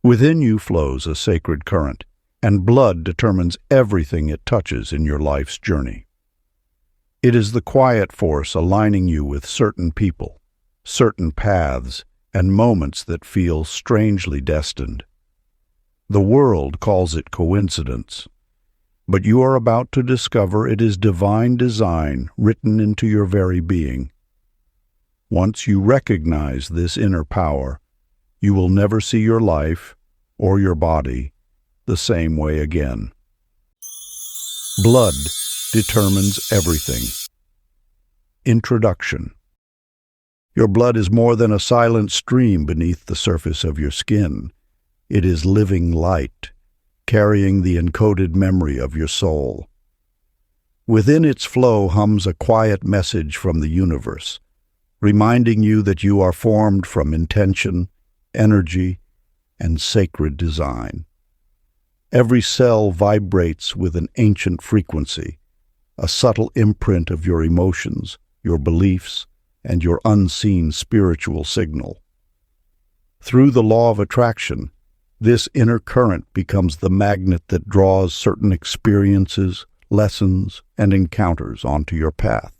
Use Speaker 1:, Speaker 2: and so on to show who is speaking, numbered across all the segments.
Speaker 1: Within you flows a sacred current, and blood determines everything it touches in your life's journey. It is the quiet force aligning you with certain people, certain paths, and moments that feel strangely destined. The world calls it coincidence, but you are about to discover it is divine design written into your very being. Once you recognize this inner power, you will never see your life or your body the same way again. Blood determines everything. Introduction. Your blood is more than a silent stream beneath the surface of your skin. It is living light, carrying the encoded memory of your soul. Within its flow hums a quiet message from the universe, reminding you that you are formed from intention, energy, and sacred design. Every cell vibrates with an ancient frequency, a subtle imprint of your emotions, your beliefs, and your unseen spiritual signal. Through the law of attraction, this inner current becomes the magnet that draws certain experiences, lessons, and encounters onto your path.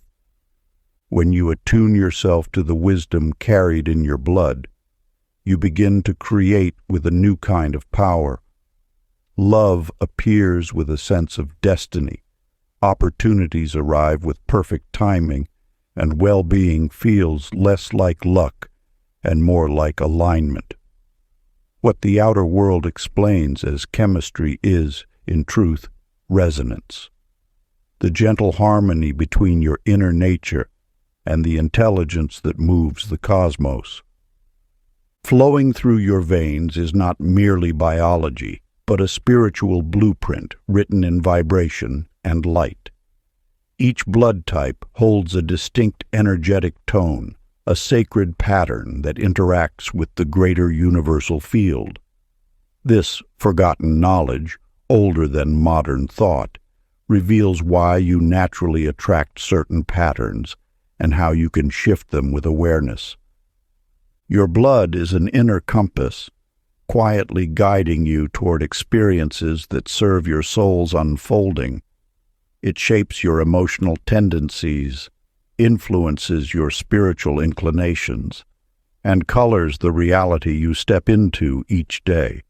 Speaker 1: When you attune yourself to the wisdom carried in your blood, you begin to create with a new kind of power. Love appears with a sense of destiny. Opportunities arrive with perfect timing, and well-being feels less like luck and more like alignment. What the outer world explains as chemistry is, in truth, resonance. The gentle harmony between your inner nature and the intelligence that moves the cosmos. Flowing through your veins is not merely biology, but a spiritual blueprint written in vibration and light. Each blood type holds a distinct energetic tone, a sacred pattern that interacts with the greater universal field. This forgotten knowledge, older than modern thought, reveals why you naturally attract certain patterns and how you can shift them with awareness. Your blood is an inner compass, quietly guiding you toward experiences that serve your soul's unfolding. It shapes your emotional tendencies, influences your spiritual inclinations, and colors the reality you step into each day.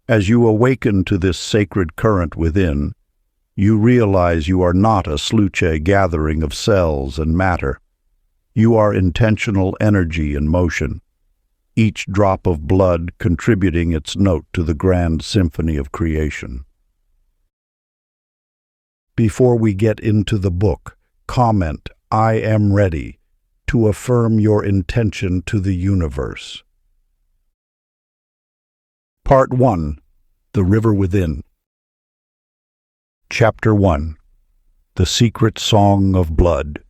Speaker 1: As you awaken to this sacred current within, you realize you are not a sluche gathering of cells and matter. You are intentional energy in motion, each drop of blood contributing its note to the grand symphony of creation. Before we get into the book, comment, "I am ready," to affirm your intention to the universe. Part 1. The River Within. Chapter 1. The Secret Song of Blood.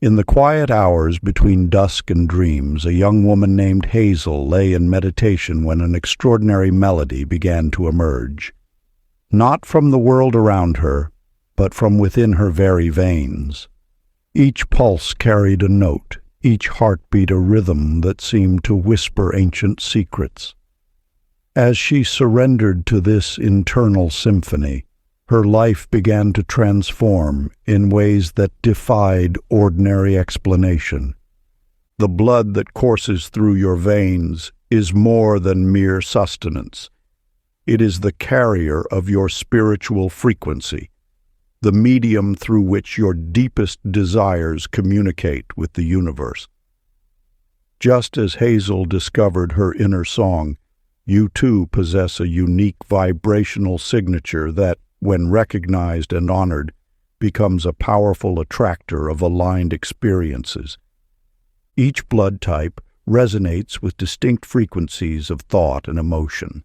Speaker 1: In the quiet hours between dusk and dreams, a young woman named Hazel lay in meditation when an extraordinary melody began to emerge. Not from the world around her, but from within her very veins. Each pulse carried a note, each heartbeat a rhythm that seemed to whisper ancient secrets. As she surrendered to this internal symphony, her life began to transform in ways that defied ordinary explanation. The blood that courses through your veins is more than mere sustenance. It is the carrier of your spiritual frequency, the medium through which your deepest desires communicate with the universe. Just as Hazel discovered her inner song, you too possess a unique vibrational signature that, when recognized and honored, becomes a powerful attractor of aligned experiences. Each blood type resonates with distinct frequencies of thought and emotion.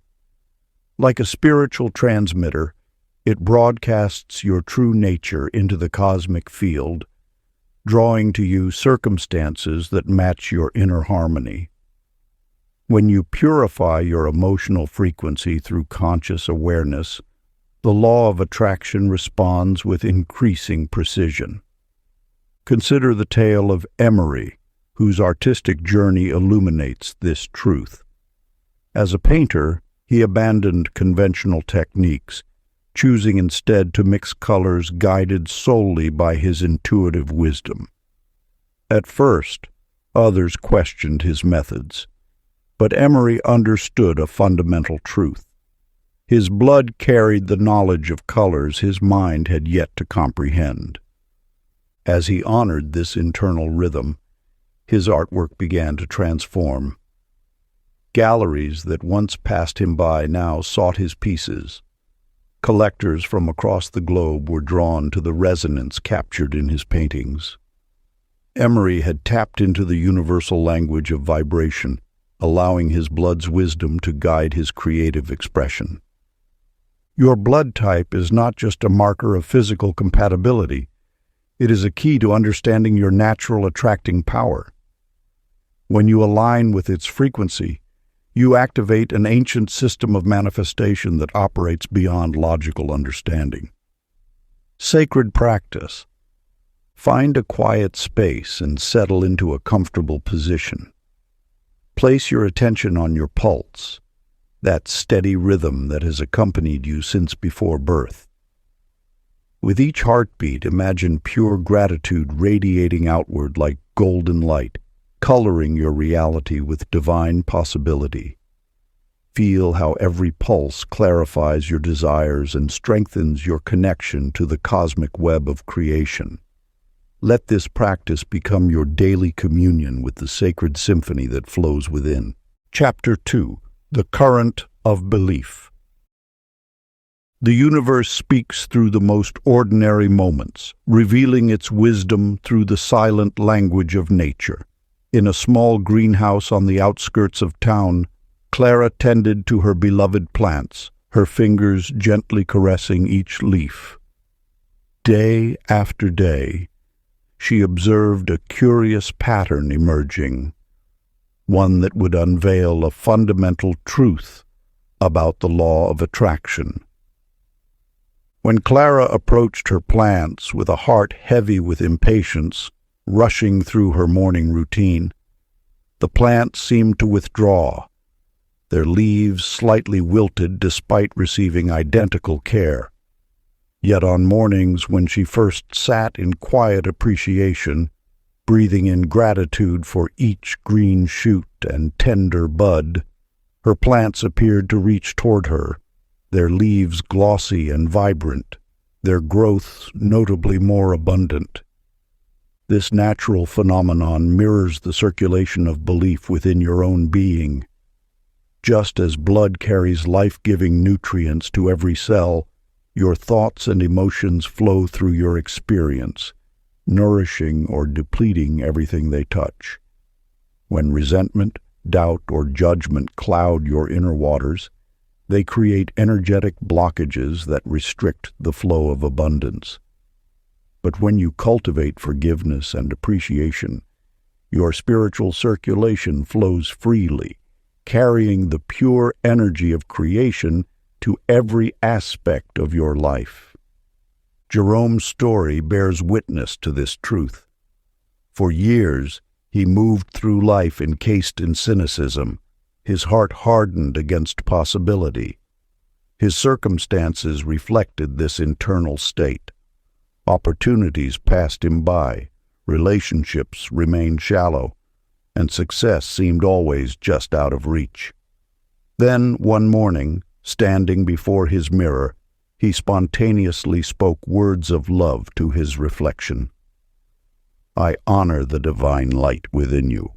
Speaker 1: Like a spiritual transmitter, it broadcasts your true nature into the cosmic field, drawing to you circumstances that match your inner harmony. When you purify your emotional frequency through conscious awareness, the law of attraction responds with increasing precision. Consider the tale of Emery, whose artistic journey illuminates this truth. As a painter, he abandoned conventional techniques, choosing instead to mix colors guided solely by his intuitive wisdom. At first, others questioned his methods, but Emery understood a fundamental truth. His blood carried the knowledge of colors his mind had yet to comprehend. As he honored this internal rhythm, his artwork began to transform. Galleries that once passed him by now sought his pieces. Collectors from across the globe were drawn to the resonance captured in his paintings. Emery had tapped into the universal language of vibration, allowing his blood's wisdom to guide his creative expression. Your blood type is not just a marker of physical compatibility. It is a key to understanding your natural attracting power. When you align with its frequency, you activate an ancient system of manifestation that operates beyond logical understanding. Sacred practice. Find a quiet space and settle into a comfortable position. Place your attention on your pulse, that steady rhythm that has accompanied you since before birth. With each heartbeat, imagine pure gratitude radiating outward like golden light, coloring your reality with divine possibility. Feel how every pulse clarifies your desires and strengthens your connection to the cosmic web of creation. Let this practice become your daily communion with the sacred symphony that flows within. Chapter 2. The Current of Belief. The universe speaks through the most ordinary moments, revealing its wisdom through the silent language of nature. In a small greenhouse on the outskirts of town, Clara tended to her beloved plants, her fingers gently caressing each leaf. Day after day, she observed a curious pattern emerging, one that would unveil a fundamental truth about the law of attraction. When Clara approached her plants with a heart heavy with impatience, rushing through her morning routine, the plants seemed to withdraw, their leaves slightly wilted despite receiving identical care. Yet on mornings when she first sat in quiet appreciation, breathing in gratitude for each green shoot and tender bud, her plants appeared to reach toward her, their leaves glossy and vibrant, their growth notably more abundant. This natural phenomenon mirrors the circulation of belief within your own being. Just as blood carries life-giving nutrients to every cell, your thoughts and emotions flow through your experience, nourishing or depleting everything they touch. When resentment, doubt, or judgment cloud your inner waters, they create energetic blockages that restrict the flow of abundance. But when you cultivate forgiveness and appreciation, your spiritual circulation flows freely, carrying the pure energy of creation to every aspect of your life. Jerome's story bears witness to this truth. For years, he moved through life encased in cynicism, his heart hardened against possibility. His circumstances reflected this internal state. Opportunities passed him by, relationships remained shallow, and success seemed always just out of reach. Then, one morning, standing before his mirror, he spontaneously spoke words of love to his reflection. "I honor the divine light within you,"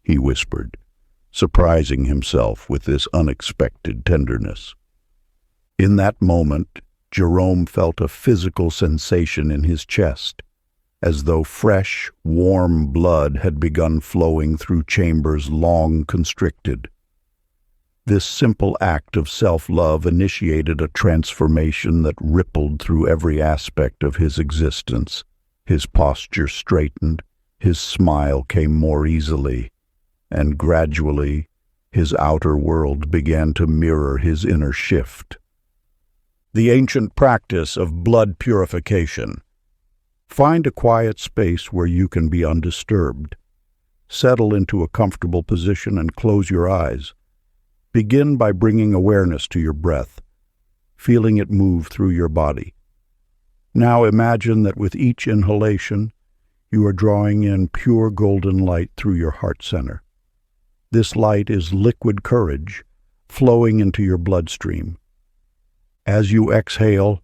Speaker 1: he whispered, surprising himself with this unexpected tenderness. In that moment, Jerome felt a physical sensation in his chest, as though fresh, warm blood had begun flowing through chambers long constricted. This simple act of self-love initiated a transformation that rippled through every aspect of his existence. His posture straightened, his smile came more easily, and gradually his outer world began to mirror his inner shift. The ancient practice of blood purification. Find a quiet space where you can be undisturbed. Settle into a comfortable position and close your eyes. Begin by bringing awareness to your breath, feeling it move through your body. Now imagine that with each inhalation, you are drawing in pure golden light through your heart center. This light is liquid courage flowing into your bloodstream. As you exhale,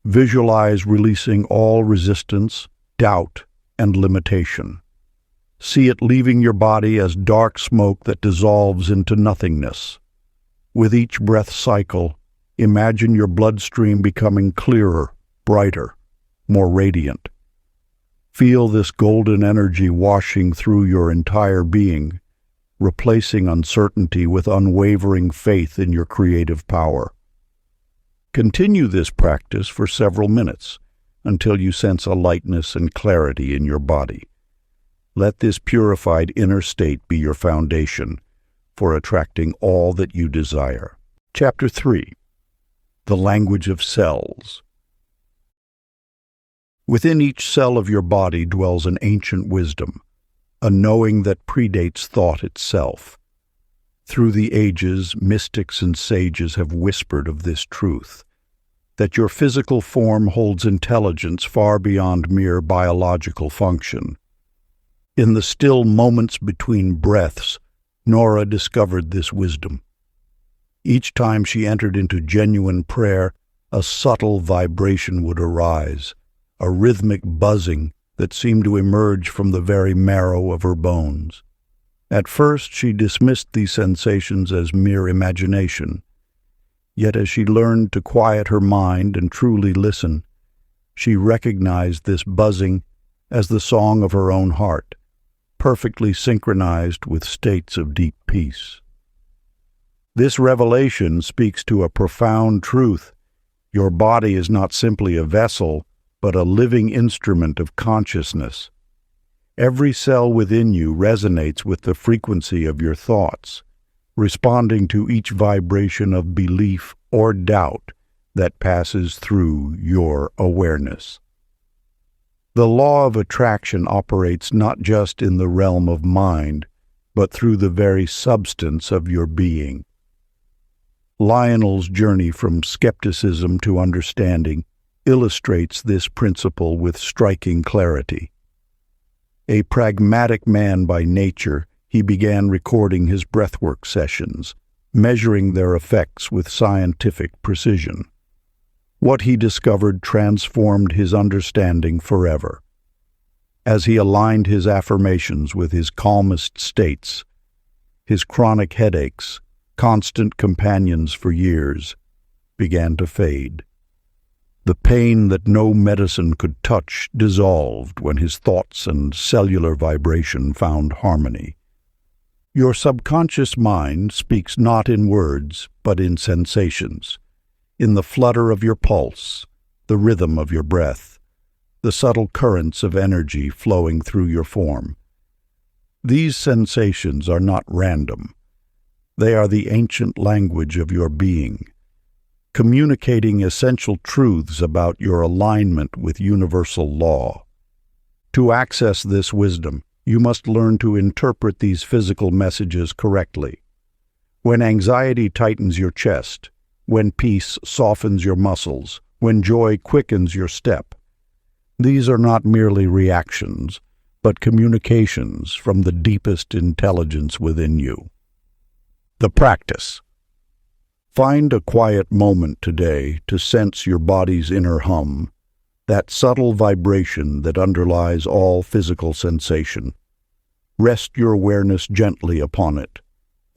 Speaker 1: visualize releasing all resistance, doubt, and limitation. See it leaving your body as dark smoke that dissolves into nothingness. With each breath cycle, imagine your bloodstream becoming clearer, brighter, more radiant. Feel this golden energy washing through your entire being, replacing uncertainty with unwavering faith in your creative power. Continue this practice for several minutes until you sense a lightness and clarity in your body. Let this purified inner state be your foundation for attracting all that you desire. Chapter 3. The Language of Cells. Within each cell of your body dwells an ancient wisdom, a knowing that predates thought itself. Through the ages, mystics and sages have whispered of this truth, that your physical form holds intelligence far beyond mere biological function. In the still moments between breaths, Nora discovered this wisdom. Each time she entered into genuine prayer, a subtle vibration would arise, a rhythmic buzzing that seemed to emerge from the very marrow of her bones. At first, she dismissed these sensations as mere imagination. Yet as she learned to quiet her mind and truly listen, she recognized this buzzing as the song of her own heart, perfectly synchronized with states of deep peace. This revelation speaks to a profound truth. Your body is not simply a vessel, but a living instrument of consciousness. Every cell within you resonates with the frequency of your thoughts, responding to each vibration of belief or doubt that passes through your awareness. The law of attraction operates not just in the realm of mind, but through the very substance of your being. Lionel's journey from skepticism to understanding illustrates this principle with striking clarity. A pragmatic man by nature, he began recording his breathwork sessions, measuring their effects with scientific precision. What he discovered transformed his understanding forever. As he aligned his affirmations with his calmest states, his chronic headaches, constant companions for years, began to fade. The pain that no medicine could touch dissolved when his thoughts and cellular vibration found harmony. Your subconscious mind speaks not in words, but in sensations, in the flutter of your pulse, the rhythm of your breath, the subtle currents of energy flowing through your form. These sensations are not random. They are the ancient language of your being, communicating essential truths about your alignment with universal law. To access this wisdom, you must learn to interpret these physical messages correctly. When anxiety tightens your chest, when peace softens your muscles, when joy quickens your step, these are not merely reactions, but communications from the deepest intelligence within you. The practice. Find a quiet moment today to sense your body's inner hum, that subtle vibration that underlies all physical sensation. Rest your awareness gently upon it,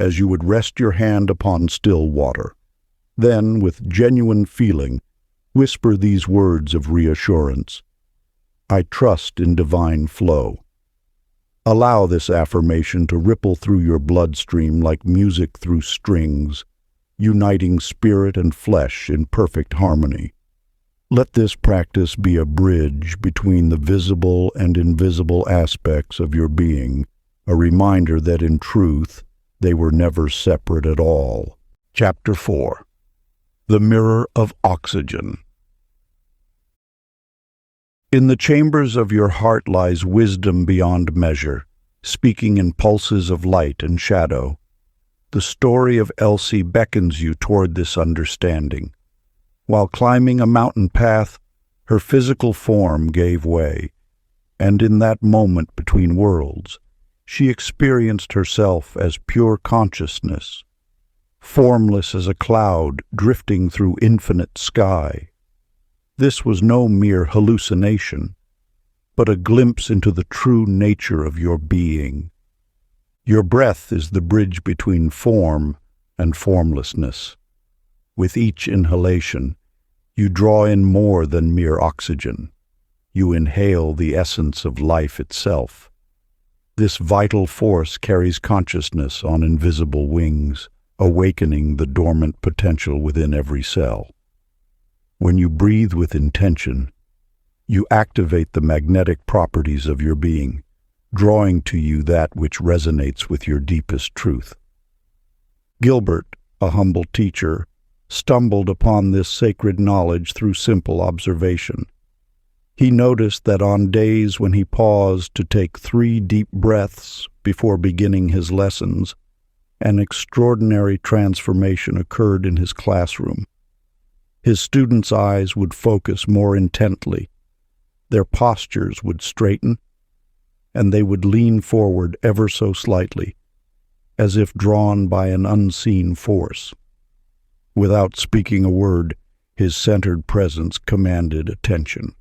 Speaker 1: as you would rest your hand upon still water. Then, with genuine feeling, whisper these words of reassurance. I trust in divine flow. Allow this affirmation to ripple through your bloodstream like music through strings, uniting spirit and flesh in perfect harmony. Let this practice be a bridge between the visible and invisible aspects of your being, a reminder that in truth, they were never separate at all. Chapter 4. The Mirror of Oxygen. In the chambers of your heart lies wisdom beyond measure, speaking in pulses of light and shadow. The story of Elsie beckons you toward this understanding. While climbing a mountain path, her physical form gave way, and in that moment between worlds, she experienced herself as pure consciousness, formless as a cloud drifting through infinite sky. This was no mere hallucination, but a glimpse into the true nature of your being. Your breath is the bridge between form and formlessness. With each inhalation, you draw in more than mere oxygen. You inhale the essence of life itself. This vital force carries consciousness on invisible wings, awakening the dormant potential within every cell. When you breathe with intention, you activate the magnetic properties of your being, drawing to you that which resonates with your deepest truth. Gilbert, a humble teacher, stumbled upon this sacred knowledge through simple observation. He noticed that on days when he paused to take 3 deep breaths before beginning his lessons, an extraordinary transformation occurred in his classroom. His students' eyes would focus more intently, their postures would straighten, and they would lean forward ever so slightly, as if drawn by an unseen force. Without speaking a word, his centered presence commanded attention.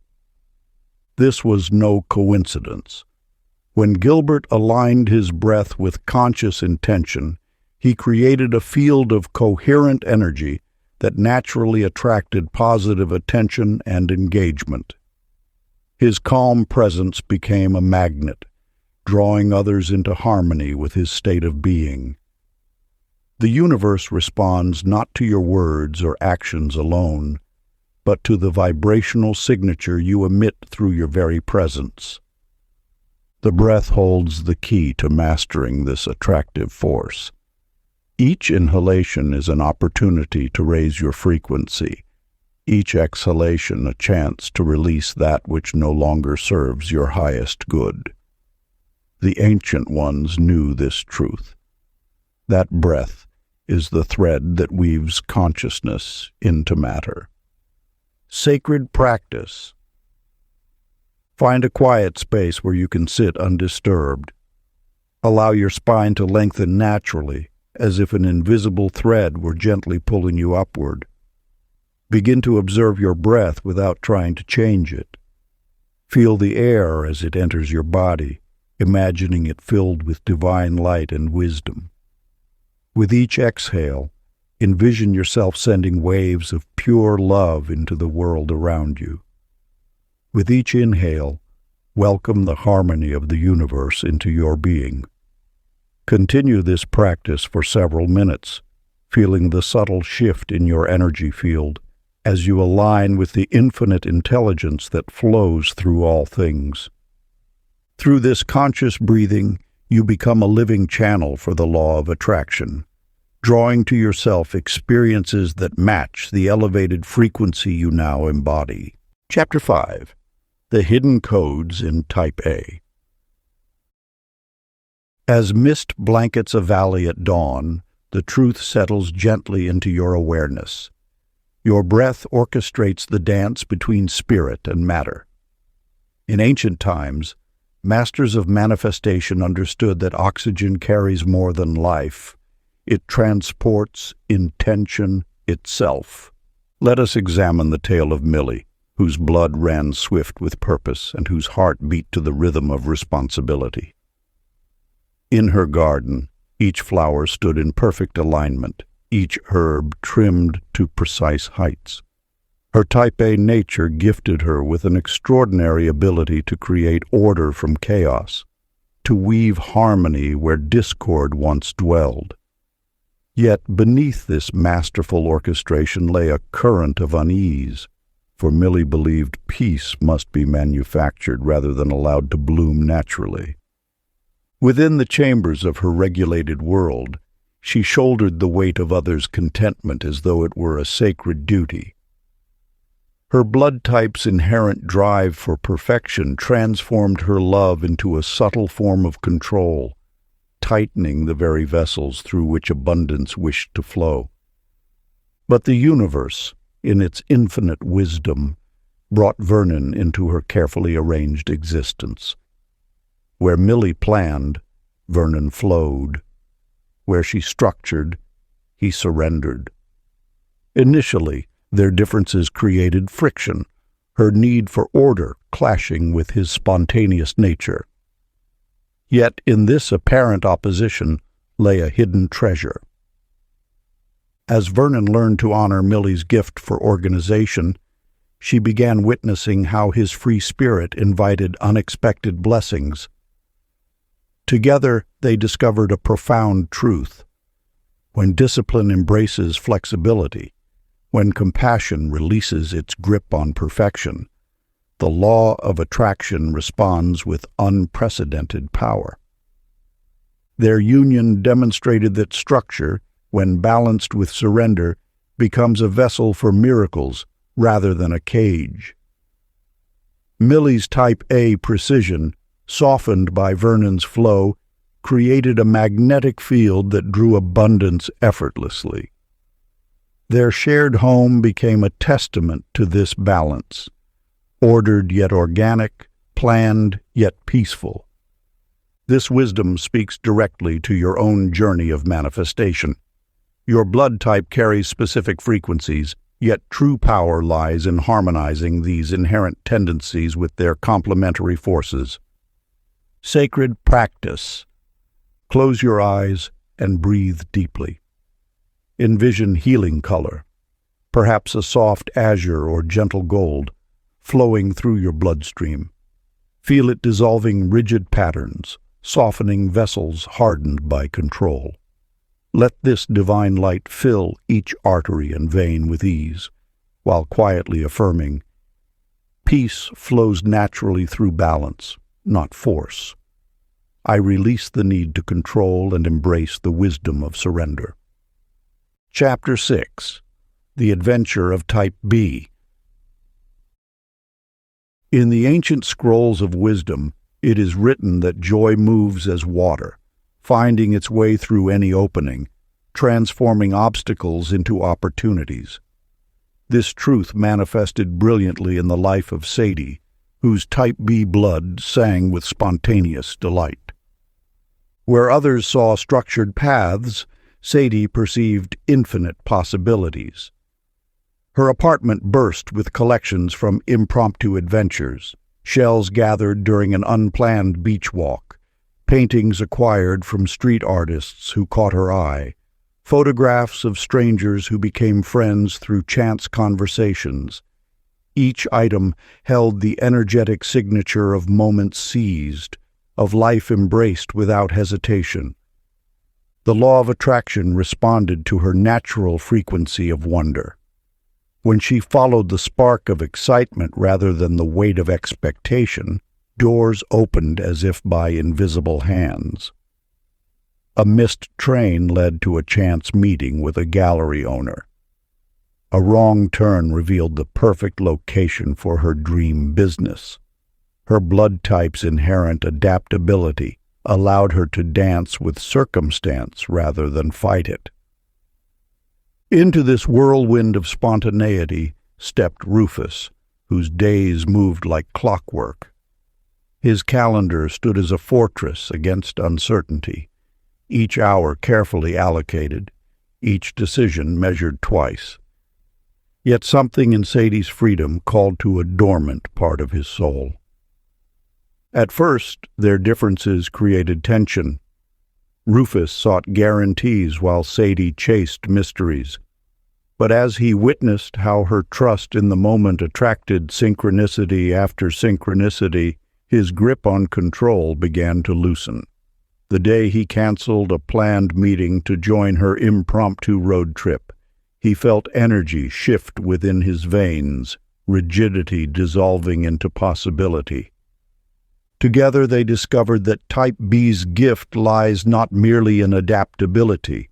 Speaker 1: This was no coincidence. When Gilbert aligned his breath with conscious intention, he created a field of coherent energy that naturally attracted positive attention and engagement. His calm presence became a magnet, drawing others into harmony with his state of being. The universe responds not to your words or actions alone, but to the vibrational signature you emit through your very presence. The breath holds the key to mastering this attractive force. Each inhalation is an opportunity to raise your frequency, each exhalation a chance to release that which no longer serves your highest good. The ancient ones knew this truth. That breath is the thread that weaves consciousness into matter. Sacred practice. Find a quiet space where you can sit undisturbed. Allow your spine to lengthen naturally, as if an invisible thread were gently pulling you upward. Begin to observe your breath without trying to change it. Feel the air as it enters your body, imagining it filled with divine light and wisdom. With each exhale, envision yourself sending waves of pure love into the world around you. With each inhale, welcome the harmony of the universe into your being. Continue this practice for several minutes, feeling the subtle shift in your energy field as you align with the infinite intelligence that flows through all things. Through this conscious breathing, you become a living channel for the law of attraction, drawing to yourself experiences that match the elevated frequency you now embody. Chapter 5. The Hidden Codes in Type A. As mist blankets a valley at dawn, the truth settles gently into your awareness. Your breath orchestrates the dance between spirit and matter. In ancient times, masters of manifestation understood that oxygen carries more than life. It transports intention itself. Let us examine the tale of Millie, whose blood ran swift with purpose and whose heart beat to the rhythm of responsibility. In her garden, each flower stood in perfect alignment, each herb trimmed to precise heights. Her Type A nature gifted her with an extraordinary ability to create order from chaos, to weave harmony where discord once dwelled. Yet beneath this masterful orchestration lay a current of unease, for Millie believed peace must be manufactured rather than allowed to bloom naturally. Within the chambers of her regulated world, she shouldered the weight of others' contentment as though it were a sacred duty. Her blood type's inherent drive for perfection transformed her love into a subtle form of control, tightening the very vessels through which abundance wished to flow. But the universe, in its infinite wisdom, brought Vernon into her carefully arranged existence. Where Millie planned, Vernon flowed. Where she structured, he surrendered. Initially, their differences created friction, her need for order clashing with his spontaneous nature. Yet in this apparent opposition lay a hidden treasure. As Vernon learned to honor Millie's gift for organization, she began witnessing how his free spirit invited unexpected blessings. Together, they discovered a profound truth. When discipline embraces flexibility, when compassion releases its grip on perfection, the law of attraction responds with unprecedented power. Their union demonstrated that structure, when balanced with surrender, becomes a vessel for miracles rather than a cage. Millie's Type A precision, softened by Vernon's flow, created a magnetic field that drew abundance effortlessly. Their shared home became a testament to this balance, ordered yet organic, planned yet peaceful. This wisdom speaks directly to your own journey of manifestation. Your blood type carries specific frequencies, yet true power lies in harmonizing these inherent tendencies with their complementary forces. Sacred practice. Close your eyes and breathe deeply. Envision healing color, perhaps a soft azure or gentle gold, flowing through your bloodstream. Feel it dissolving rigid patterns, softening vessels hardened by control. Let this divine light fill each artery and vein with ease, while quietly affirming, peace flows naturally through balance, not force. I release the need to control and embrace the wisdom of surrender. Chapter 6. The Adventure of Type B. In the ancient scrolls of wisdom, it is written that joy moves as water, finding its way through any opening, transforming obstacles into opportunities. This truth manifested brilliantly in the life of Sadie, whose Type B blood sang with spontaneous delight. Where others saw structured paths, Sadie perceived infinite possibilities. Her apartment burst with collections from impromptu adventures, shells gathered during an unplanned beach walk, paintings acquired from street artists who caught her eye, photographs of strangers who became friends through chance conversations. Each item held the energetic signature of moments seized, of life embraced without hesitation. The law of attraction responded to her natural frequency of wonder. When she followed the spark of excitement rather than the weight of expectation, doors opened as if by invisible hands. A missed train led to a chance meeting with a gallery owner. A wrong turn revealed the perfect location for her dream business. Her blood type's inherent adaptability allowed her to dance with circumstance rather than fight it. Into this whirlwind of spontaneity stepped Rufus, whose days moved like clockwork. His calendar stood as a fortress against uncertainty, each hour carefully allocated, each decision measured twice. Yet something in Sadie's freedom called to a dormant part of his soul. At first, their differences created tension. Rufus sought guarantees while Sadie chased mysteries. But as he witnessed how her trust in the moment attracted synchronicity after synchronicity, his grip on control began to loosen. The day he canceled a planned meeting to join her impromptu road trip, he felt energy shift within his veins, rigidity dissolving into possibility. Together they discovered that Type B's gift lies not merely in adaptability.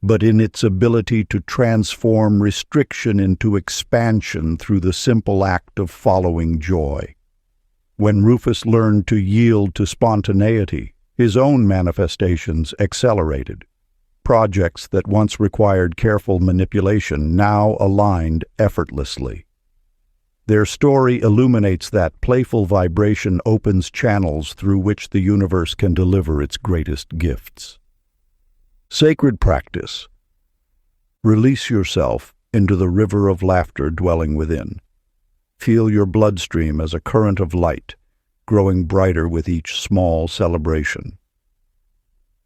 Speaker 1: but in its ability to transform restriction into expansion through the simple act of following joy. When Rufus learned to yield to spontaneity, his own manifestations accelerated. Projects that once required careful manipulation now aligned effortlessly. Their story illuminates that playful vibration opens channels through which the universe can deliver its greatest gifts. Sacred practice. Release yourself into the river of laughter dwelling within. Feel your bloodstream as a current of light, growing brighter with each small celebration.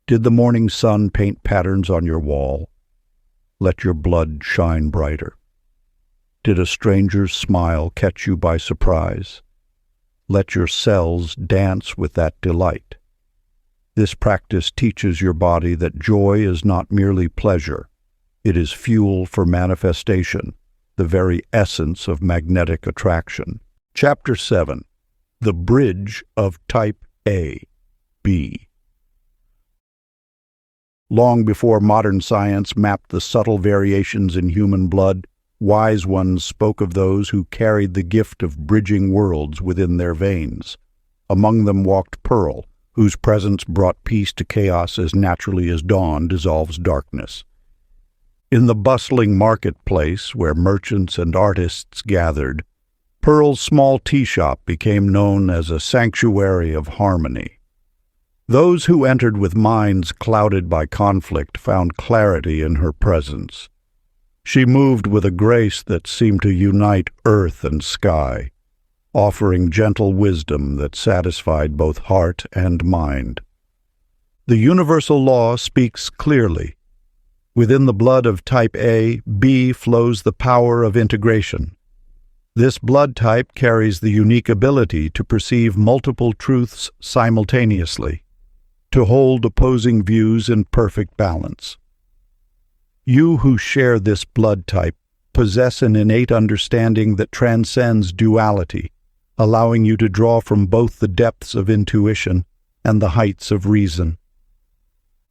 Speaker 1: Did the morning sun paint patterns on your wall? Let your blood shine brighter. Did a stranger's smile catch you by surprise? Let your cells dance with that delight. This practice teaches your body that joy is not merely pleasure. It is fuel for manifestation, the very essence of magnetic attraction. Chapter 7. The Bridge of Type A, B. Long before modern science mapped the subtle variations in human blood, wise ones spoke of those who carried the gift of bridging worlds within their veins. Among them walked Pearl, whose presence brought peace to chaos as naturally as dawn dissolves darkness. In the bustling marketplace where merchants and artists gathered, Pearl's small tea shop became known as a sanctuary of harmony. Those who entered with minds clouded by conflict found clarity in her presence. She moved with a grace that seemed to unite earth and sky, offering gentle wisdom that satisfied both heart and mind. The universal law speaks clearly. Within the blood of type A, B flows the power of integration. This blood type carries the unique ability to perceive multiple truths simultaneously, to hold opposing views in perfect balance. You who share this blood type possess an innate understanding that transcends duality, allowing you to draw from both the depths of intuition and the heights of reason.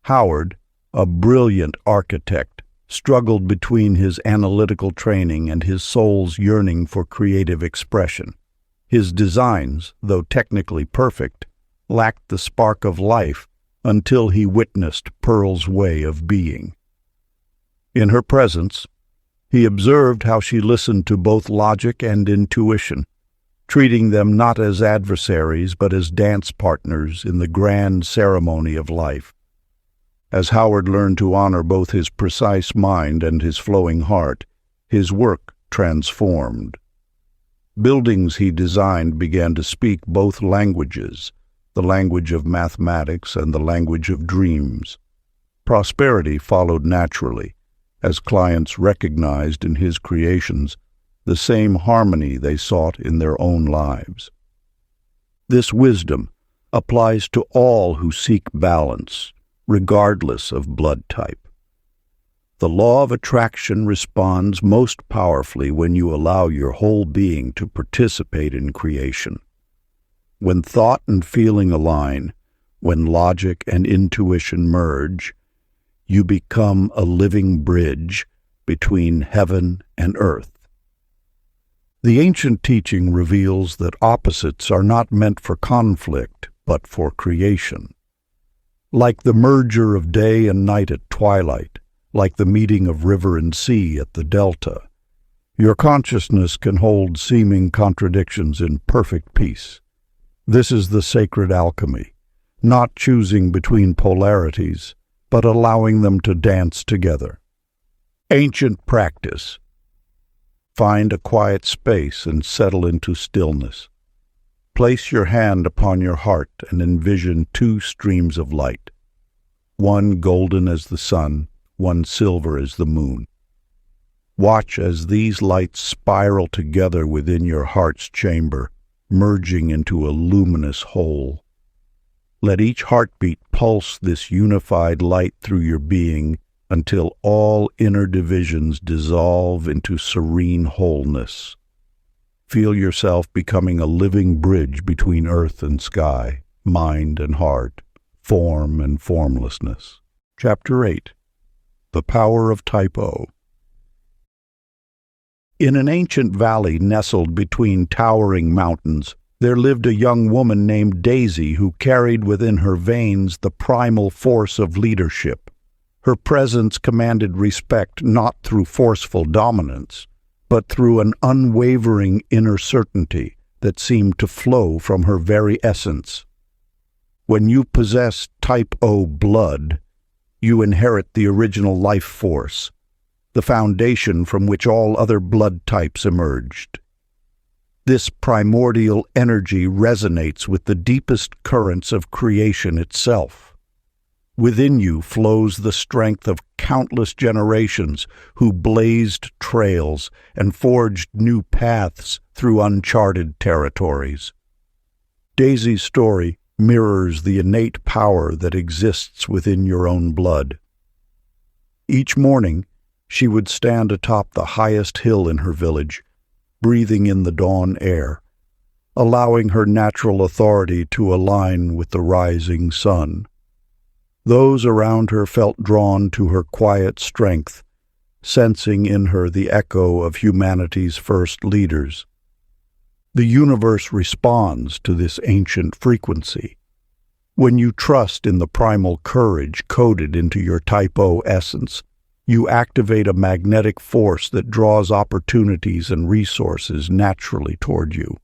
Speaker 1: Howard, a brilliant architect, struggled between his analytical training and his soul's yearning for creative expression. His designs, though technically perfect, lacked the spark of life until he witnessed Pearl's way of being. In her presence, he observed how she listened to both logic and intuition, treating them not as adversaries but as dance partners in the grand ceremony of life. As Howard learned to honor both his precise mind and his flowing heart, his work transformed. Buildings he designed began to speak both languages, the language of mathematics and the language of dreams. Prosperity followed naturally, as clients recognized in his creations the same harmony they sought in their own lives. This wisdom applies to all who seek balance, regardless of blood type. The law of attraction responds most powerfully when you allow your whole being to participate in creation. When thought and feeling align, when logic and intuition merge, you become a living bridge between heaven and earth. The ancient teaching reveals that opposites are not meant for conflict, but for creation. Like the merger of day and night at twilight, like the meeting of river and sea at the delta, your consciousness can hold seeming contradictions in perfect peace. This is the sacred alchemy, not choosing between polarities, but allowing them to dance together. Ancient practice. Find a quiet space and settle into stillness. Place your hand upon your heart and envision two streams of light, one golden as the sun, one silver as the moon. Watch as these lights spiral together within your heart's chamber, merging into a luminous whole. Let each heartbeat pulse this unified light through your being until all inner divisions dissolve into serene wholeness. Feel yourself becoming a living bridge between earth and sky, mind and heart, form and formlessness. Chapter 8. The power of Type O. In an ancient valley nestled between towering mountains, there lived a young woman named Daisy who carried within her veins the primal force of leadership. Her presence commanded respect not through forceful dominance, but through an unwavering inner certainty that seemed to flow from her very essence. When you possess Type O blood, you inherit the original life force, the foundation from which all other blood types emerged. This primordial energy resonates with the deepest currents of creation itself. Within you flows the strength of countless generations who blazed trails and forged new paths through uncharted territories. Daisy's story mirrors the innate power that exists within your own blood. Each morning, she would stand atop the highest hill in her village, breathing in the dawn air, allowing her natural authority to align with the rising sun. Those around her felt drawn to her quiet strength, sensing in her the echo of humanity's first leaders. The universe responds to this ancient frequency. When you trust in the primal courage coded into your Type O essence, you activate a magnetic force that draws opportunities and resources naturally toward you.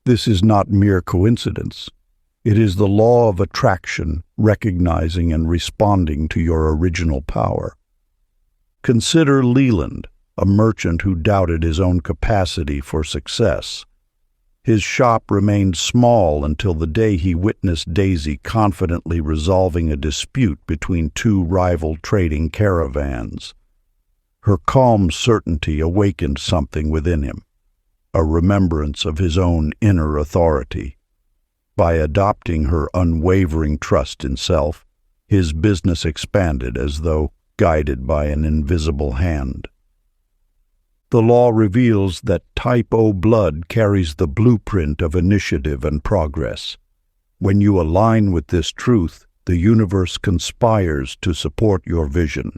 Speaker 1: This is not mere coincidence. It is the law of attraction, recognizing and responding to your original power. Consider Leland, a merchant who doubted his own capacity for success. His shop remained small until the day he witnessed Daisy confidently resolving a dispute between two rival trading caravans. Her calm certainty awakened something within him, a remembrance of his own inner authority. By adopting her unwavering trust in self, his business expanded as though guided by an invisible hand. The law reveals that Type O blood carries the blueprint of initiative and progress. When you align with this truth, the universe conspires to support your vision.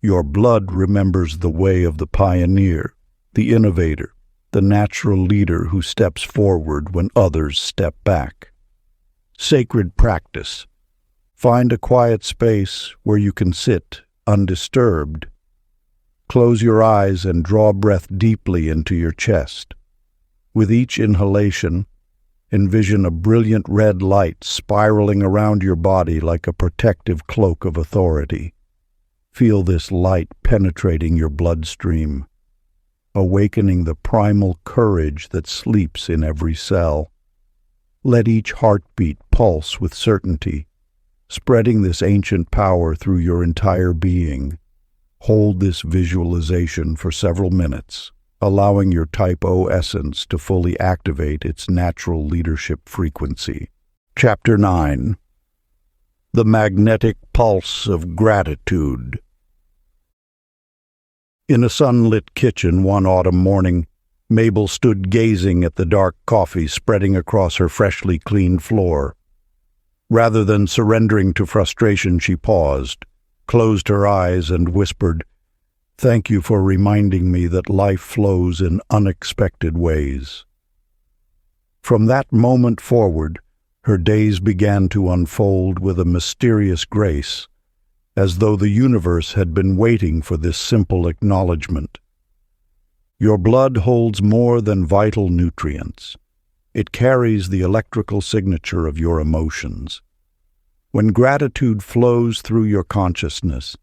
Speaker 1: Your blood remembers the way of the pioneer, the innovator, the natural leader who steps forward when others step back. Sacred practice. Find a quiet space where you can sit undisturbed. Close your eyes and draw breath deeply into your chest. With each inhalation, envision a brilliant red light spiraling around your body like a protective cloak of authority. Feel this light penetrating your bloodstream, awakening the primal courage that sleeps in every cell. Let each heartbeat pulse with certainty, spreading this ancient power through your entire being. Hold this visualization for several minutes, allowing your Type O essence to fully activate its natural leadership frequency. Chapter 9. The Magnetic Pulse of Gratitude. In a sunlit kitchen one autumn morning, Mabel stood gazing at the dark coffee spreading across her freshly cleaned floor. Rather than surrendering to frustration, she paused, closed her eyes, and whispered, "Thank you for reminding me that life flows in unexpected ways." From that moment forward, her days began to unfold with a mysterious grace, as though the universe had been waiting for this simple acknowledgement. Your blood holds more than vital nutrients. It carries the electrical signature of your emotions. When gratitude flows through your consciousness,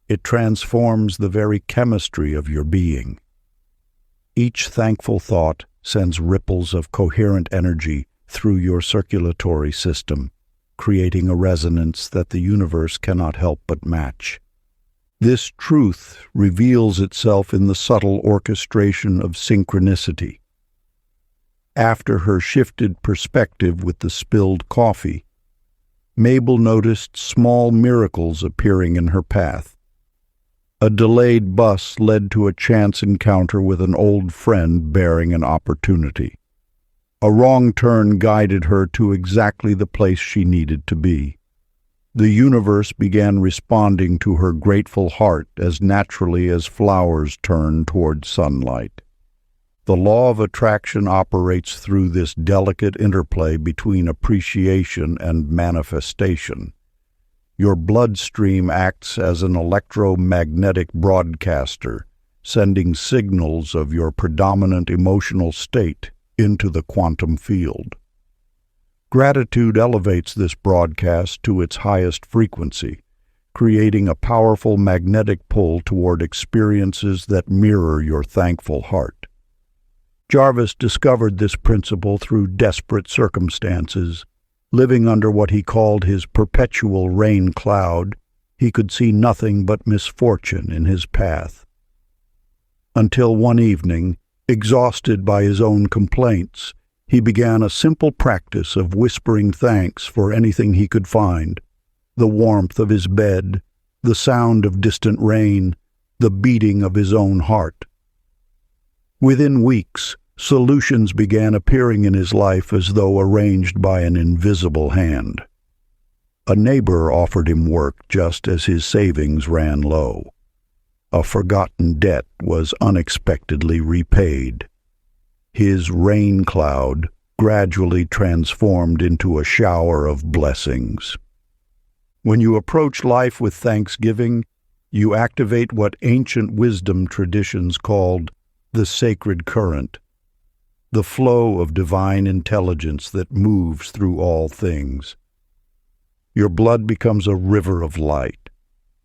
Speaker 1: it transforms the very chemistry of your being. Each thankful thought sends ripples of coherent energy through your circulatory system, creating a resonance that the universe cannot help but match. This truth reveals itself in the subtle orchestration of synchronicity. After her shifted perspective with the spilled coffee, Mabel noticed small miracles appearing in her path. A delayed bus led to a chance encounter with an old friend bearing an opportunity. A wrong turn guided her to exactly the place she needed to be. The universe began responding to her grateful heart as naturally as flowers turn toward sunlight. The law of attraction operates through this delicate interplay between appreciation and manifestation. Your bloodstream acts as an electromagnetic broadcaster, sending signals of your predominant emotional state into the quantum field. Gratitude elevates this broadcast to its highest frequency, creating a powerful magnetic pull toward experiences that mirror your thankful heart. Jarvis discovered this principle through desperate circumstances. Living under what he called his perpetual rain cloud, he could see nothing but misfortune in his path. Until one evening, exhausted by his own complaints, he began a simple practice of whispering thanks for anything he could find: the warmth of his bed, the sound of distant rain, the beating of his own heart. Within weeks, solutions began appearing in his life as though arranged by an invisible hand. A neighbor offered him work just as his savings ran low. A forgotten debt was unexpectedly repaid. His rain cloud gradually transformed into a shower of blessings. When you approach life with thanksgiving, you activate what ancient wisdom traditions called the sacred current, the flow of divine intelligence that moves through all things. Your blood becomes a river of light,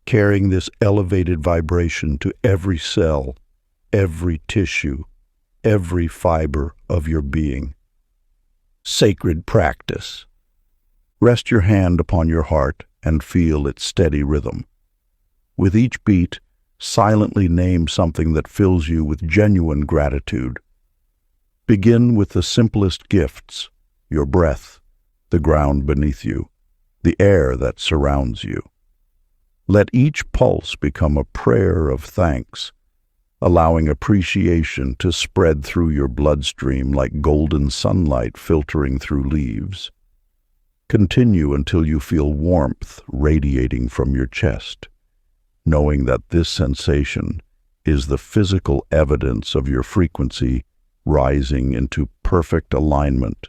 Speaker 1: carrying this elevated vibration to every cell, every tissue, every fiber of your being. Sacred practice. Rest your hand upon your heart and feel its steady rhythm. With each beat, silently name something that fills you with genuine gratitude. Begin with the simplest gifts: your breath, the ground beneath you, the air that surrounds you. Let each pulse become a prayer of thanks, allowing appreciation to spread through your bloodstream like golden sunlight filtering through leaves. Continue until you feel warmth radiating from your chest, knowing that this sensation is the physical evidence of your frequency rising into perfect alignment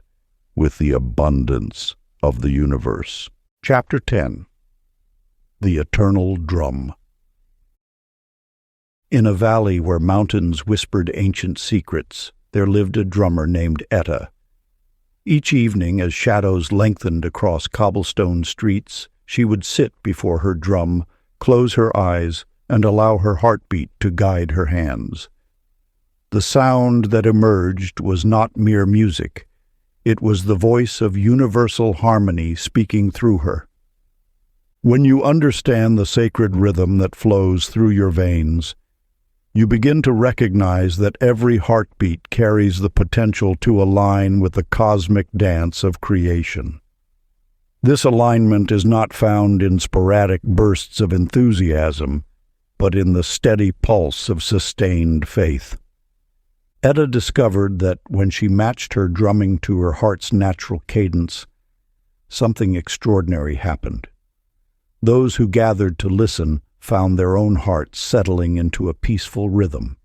Speaker 1: with the abundance of the universe. Chapter 10. The Eternal Drum. In a valley where mountains whispered ancient secrets, there lived a drummer named Etta. Each evening, as shadows lengthened across cobblestone streets, she would sit before her drum, close her eyes, and allow her heartbeat to guide her hands. The sound that emerged was not mere music. It was the voice of universal harmony speaking through her. When you understand the sacred rhythm that flows through your veins, you begin to recognize that every heartbeat carries the potential to align with the cosmic dance of creation. This alignment is not found in sporadic bursts of enthusiasm, but in the steady pulse of sustained faith. Etta discovered that when she matched her drumming to her heart's natural cadence, something extraordinary happened. Those who gathered to listen found their own hearts settling into a peaceful rhythm.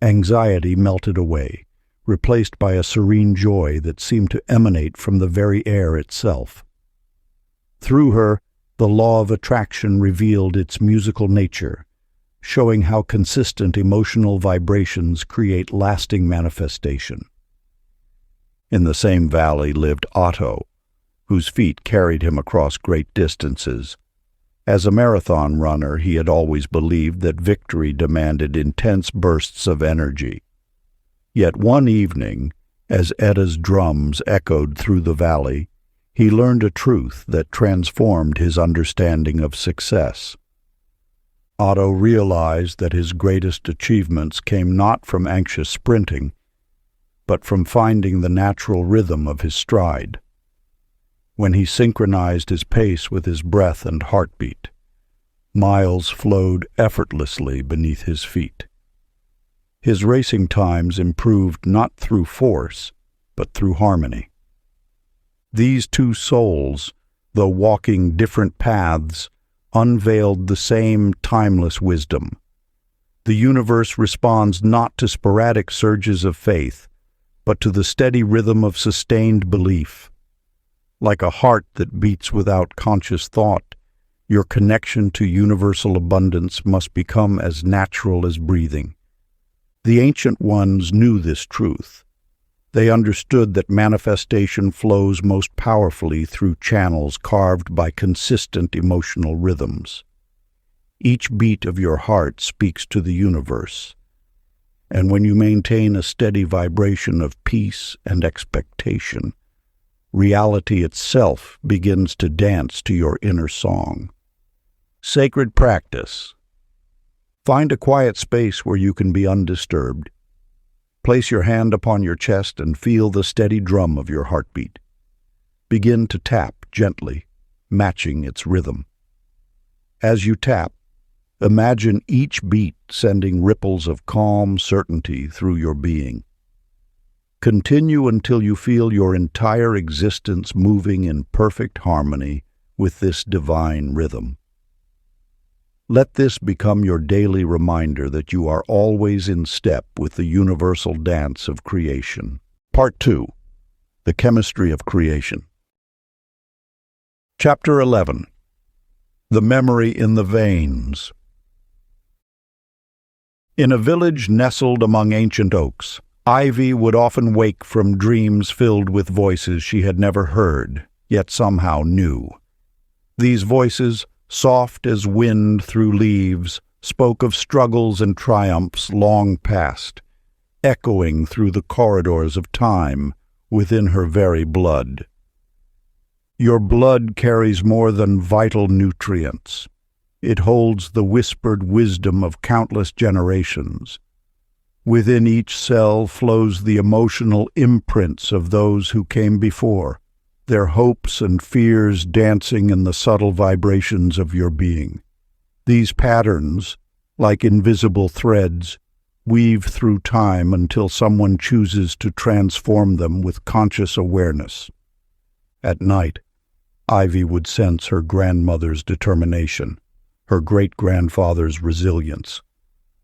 Speaker 1: Anxiety melted away, replaced by a serene joy that seemed to emanate from the very air itself. Through her, the law of attraction revealed its musical nature, showing how consistent emotional vibrations create lasting manifestation. In the same valley lived Otto, whose feet carried him across great distances. As a marathon runner, he had always believed that victory demanded intense bursts of energy. Yet one evening, as Etta's drums echoed through the valley, he learned a truth that transformed his understanding of success. Otto realized that his greatest achievements came not from anxious sprinting, but from finding the natural rhythm of his stride. When he synchronized his pace with his breath and heartbeat, miles flowed effortlessly beneath his feet. His racing times improved not through force, but through harmony. These two souls, though walking different paths, unveiled the same timeless wisdom. The universe responds not to sporadic surges of faith, but to the steady rhythm of sustained belief. Like a heart that beats without conscious thought, your connection to universal abundance must become as natural as breathing. The ancient ones knew this truth. They understood that manifestation flows most powerfully through channels carved by consistent emotional rhythms. Each beat of your heart speaks to the universe, and when you maintain a steady vibration of peace and expectation, reality itself begins to dance to your inner song. Sacred practice. Find a quiet space where you can be undisturbed. Place your hand upon your chest and feel the steady drum of your heartbeat. Begin to tap gently, matching its rhythm. As you tap, imagine each beat sending ripples of calm certainty through your being. Continue until you feel your entire existence moving in perfect harmony with this divine rhythm. Let this become your daily reminder that you are always in step with the universal dance of creation. Part 2. The Chemistry of Creation. Chapter 11. The Memory in the Veins. In a village nestled among ancient oaks, Ivy would often wake from dreams filled with voices she had never heard, yet somehow knew. These voices, soft as wind through leaves, spoke of struggles and triumphs long past, echoing through the corridors of time within her very blood. Your blood carries more than vital nutrients. It holds the whispered wisdom of countless generations. Within each cell flows the emotional imprints of those who came before, their hopes and fears dancing in the subtle vibrations of your being. These patterns, like invisible threads, weave through time until someone chooses to transform them with conscious awareness. At night, Ivy would sense her grandmother's determination, her great-grandfather's resilience,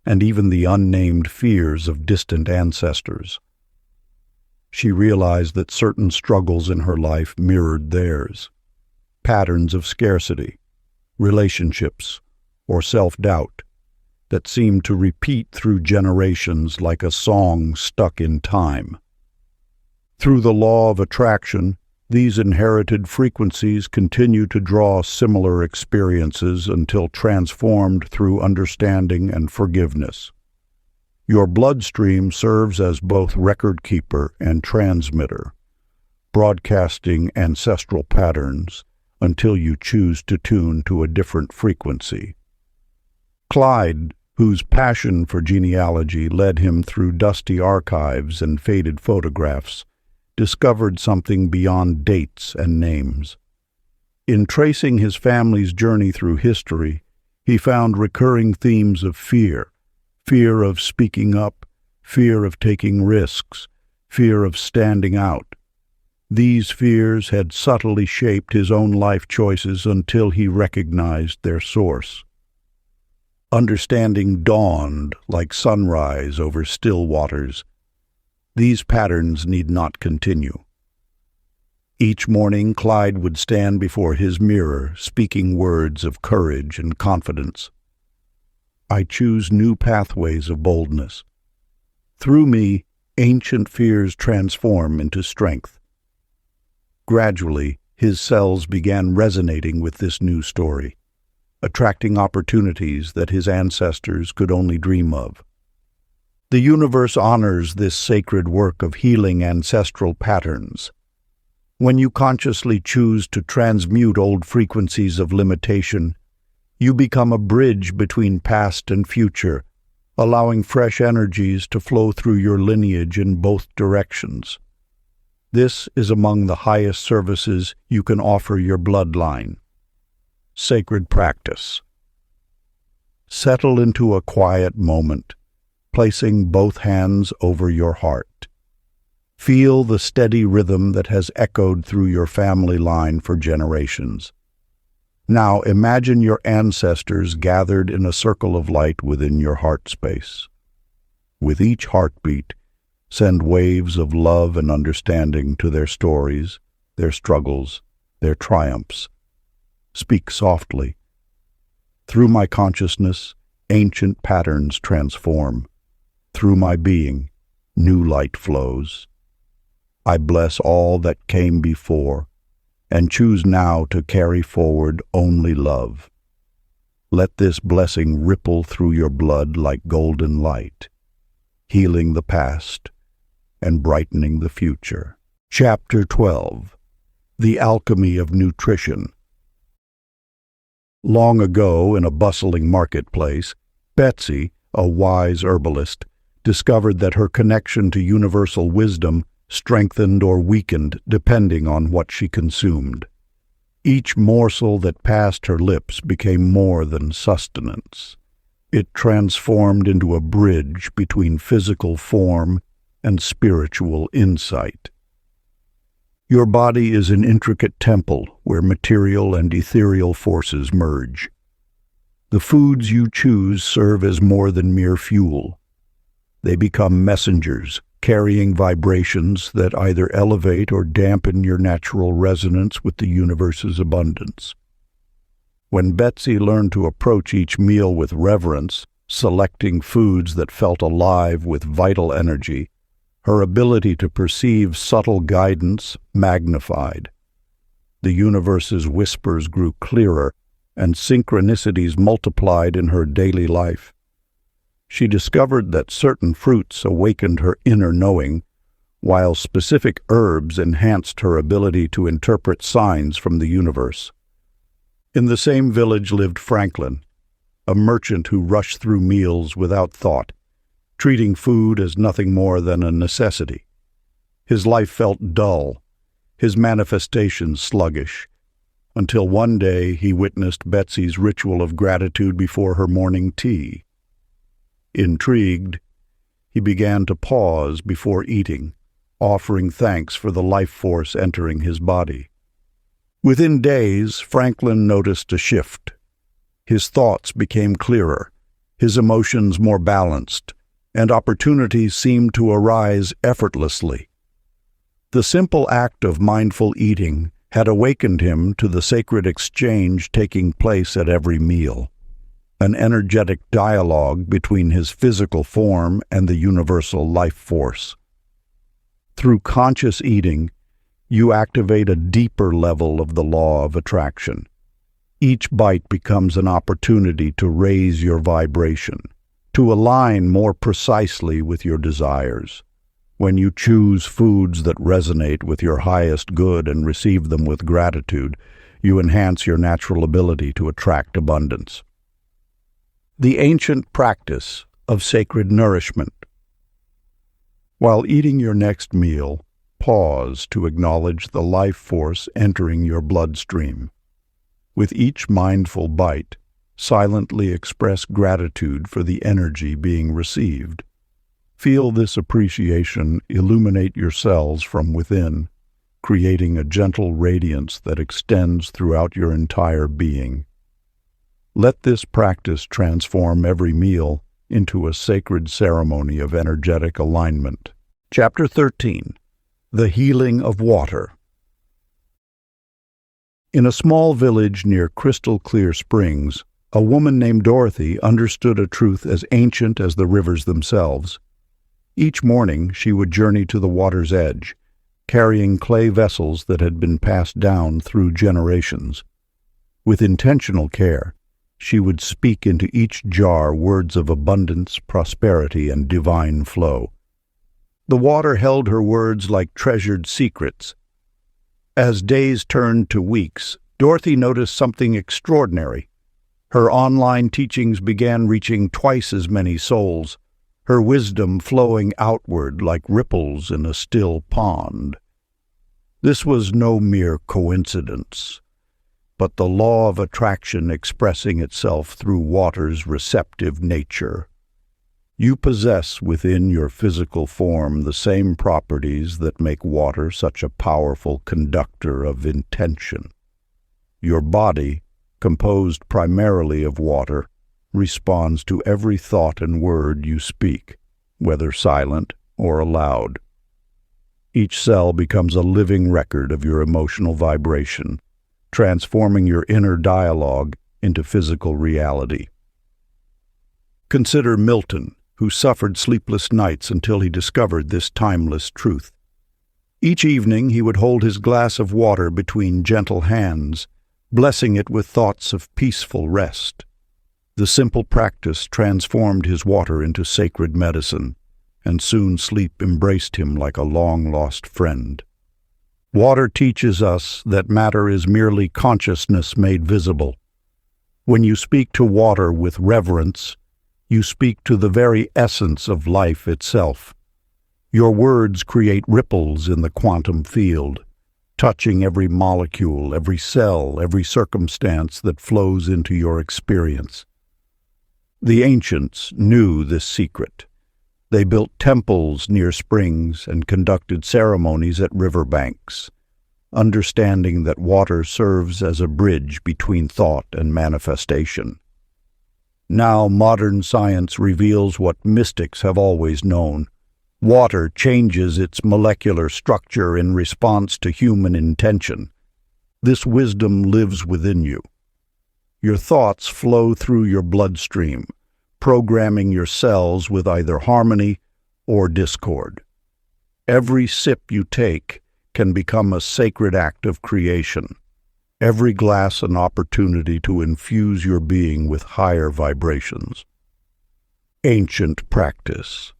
Speaker 1: and even the unnamed fears of distant ancestors. She realized that certain struggles in her life mirrored theirs, patterns of scarcity, relationships, or self-doubt that seemed to repeat through generations like a song stuck in time. Through the law of attraction, these inherited frequencies continue to draw similar experiences until transformed through understanding and forgiveness. Your bloodstream serves as both record keeper and transmitter, broadcasting ancestral patterns until you choose to tune to a different frequency. Clyde, whose passion for genealogy led him through dusty archives and faded photographs, discovered something beyond dates and names. In tracing his family's journey through history, he found recurring themes of fear of speaking up, fear of taking risks, fear of standing out. These fears had subtly shaped his own life choices until he recognized their source. Understanding dawned like sunrise over still waters. These patterns need not continue. Each morning, Clyde would stand before his mirror, speaking words of courage and confidence. I choose new pathways of boldness. Through me, ancient fears transform into strength. Gradually, his cells began resonating with this new story, attracting opportunities that his ancestors could only dream of. The universe honors this sacred work of healing ancestral patterns. When you consciously choose to transmute old frequencies of limitation, you become a bridge between past and future, allowing fresh energies to flow through your lineage in both directions. This is among the highest services you can offer your bloodline. Sacred practice. Settle into a quiet moment, placing both hands over your heart. Feel the steady rhythm that has echoed through your family line for generations. Now imagine your ancestors gathered in a circle of light within your heart space. With each heartbeat, send waves of love and understanding to their stories, their struggles, their triumphs. Speak softly. Through my consciousness, ancient patterns transform. Through my being, new light flows. I bless all that came before, and choose now to carry forward only love. Let this blessing ripple through your blood like golden light, healing the past and brightening the future. Chapter 12. The Alchemy of Nutrition. Long ago, in a bustling marketplace, Betsy, a wise herbalist, discovered that her connection to universal wisdom strengthened or weakened depending on what she consumed. Each morsel that passed her lips became more than sustenance. It transformed into a bridge between physical form and spiritual insight. Your body is an intricate temple where material and ethereal forces merge. The foods you choose serve as more than mere fuel. They become messengers, carrying vibrations that either elevate or dampen your natural resonance with the universe's abundance. When Betsy learned to approach each meal with reverence, selecting foods that felt alive with vital energy, her ability to perceive subtle guidance magnified. The universe's whispers grew clearer, and synchronicities multiplied in her daily life. She discovered that certain fruits awakened her inner knowing, while specific herbs enhanced her ability to interpret signs from the universe. In the same village lived Franklin, a merchant who rushed through meals without thought, treating food as nothing more than a necessity. His life felt dull, his manifestations sluggish, until one day he witnessed Betsy's ritual of gratitude before her morning tea. Intrigued, he began to pause before eating, offering thanks for the life force entering his body. Within days, Franklin noticed a shift. His thoughts became clearer, his emotions more balanced, and opportunities seemed to arise effortlessly. The simple act of mindful eating had awakened him to the sacred exchange taking place at every meal, an energetic dialogue between his physical form and the universal life force. Through conscious eating, you activate a deeper level of the law of attraction. Each bite becomes an opportunity to raise your vibration, to align more precisely with your desires. When you choose foods that resonate with your highest good and receive them with gratitude, you enhance your natural ability to attract abundance. The ancient practice of sacred nourishment. While eating your next meal, pause to acknowledge the life force entering your bloodstream. With each mindful bite, silently express gratitude for the energy being received. Feel this appreciation illuminate your cells from within, creating a gentle radiance that extends throughout your entire being. Let this practice transform every meal into a sacred ceremony of energetic alignment. Chapter 13. The Healing of Water. In a small village near crystal-clear springs, a woman named Dorothy understood a truth as ancient as the rivers themselves. Each morning she would journey to the water's edge, carrying clay vessels that had been passed down through generations. With intentional care, she would speak into each jar words of abundance, prosperity, and divine flow. The water held her words like treasured secrets. As days turned to weeks, Dorothy noticed something extraordinary. Her online teachings began reaching twice as many souls, her wisdom flowing outward like ripples in a still pond. This was no mere coincidence, but the law of attraction expressing itself through water's receptive nature. You possess within your physical form the same properties that make water such a powerful conductor of intention. Your body, composed primarily of water, responds to every thought and word you speak, whether silent or aloud. Each cell becomes a living record of your emotional vibration, transforming your inner dialogue into physical reality. Consider Milton, who suffered sleepless nights until he discovered this timeless truth. Each evening he would hold his glass of water between gentle hands, blessing it with thoughts of peaceful rest. The simple practice transformed his water into sacred medicine, and soon sleep embraced him like a long-lost friend. Water teaches us that matter is merely consciousness made visible. When you speak to water with reverence, you speak to the very essence of life itself. Your words create ripples in the quantum field, touching every molecule, every cell, every circumstance that flows into your experience. The ancients knew this secret. They built temples near springs and conducted ceremonies at riverbanks, understanding that water serves as a bridge between thought and manifestation. Now modern science reveals what mystics have always known. Water changes its molecular structure in response to human intention. This wisdom lives within you. Your thoughts flow through your bloodstream, programming your cells with either harmony or discord. Every sip you take can become a sacred act of creation. Every glass an opportunity to infuse your being with higher vibrations. Ancient practice.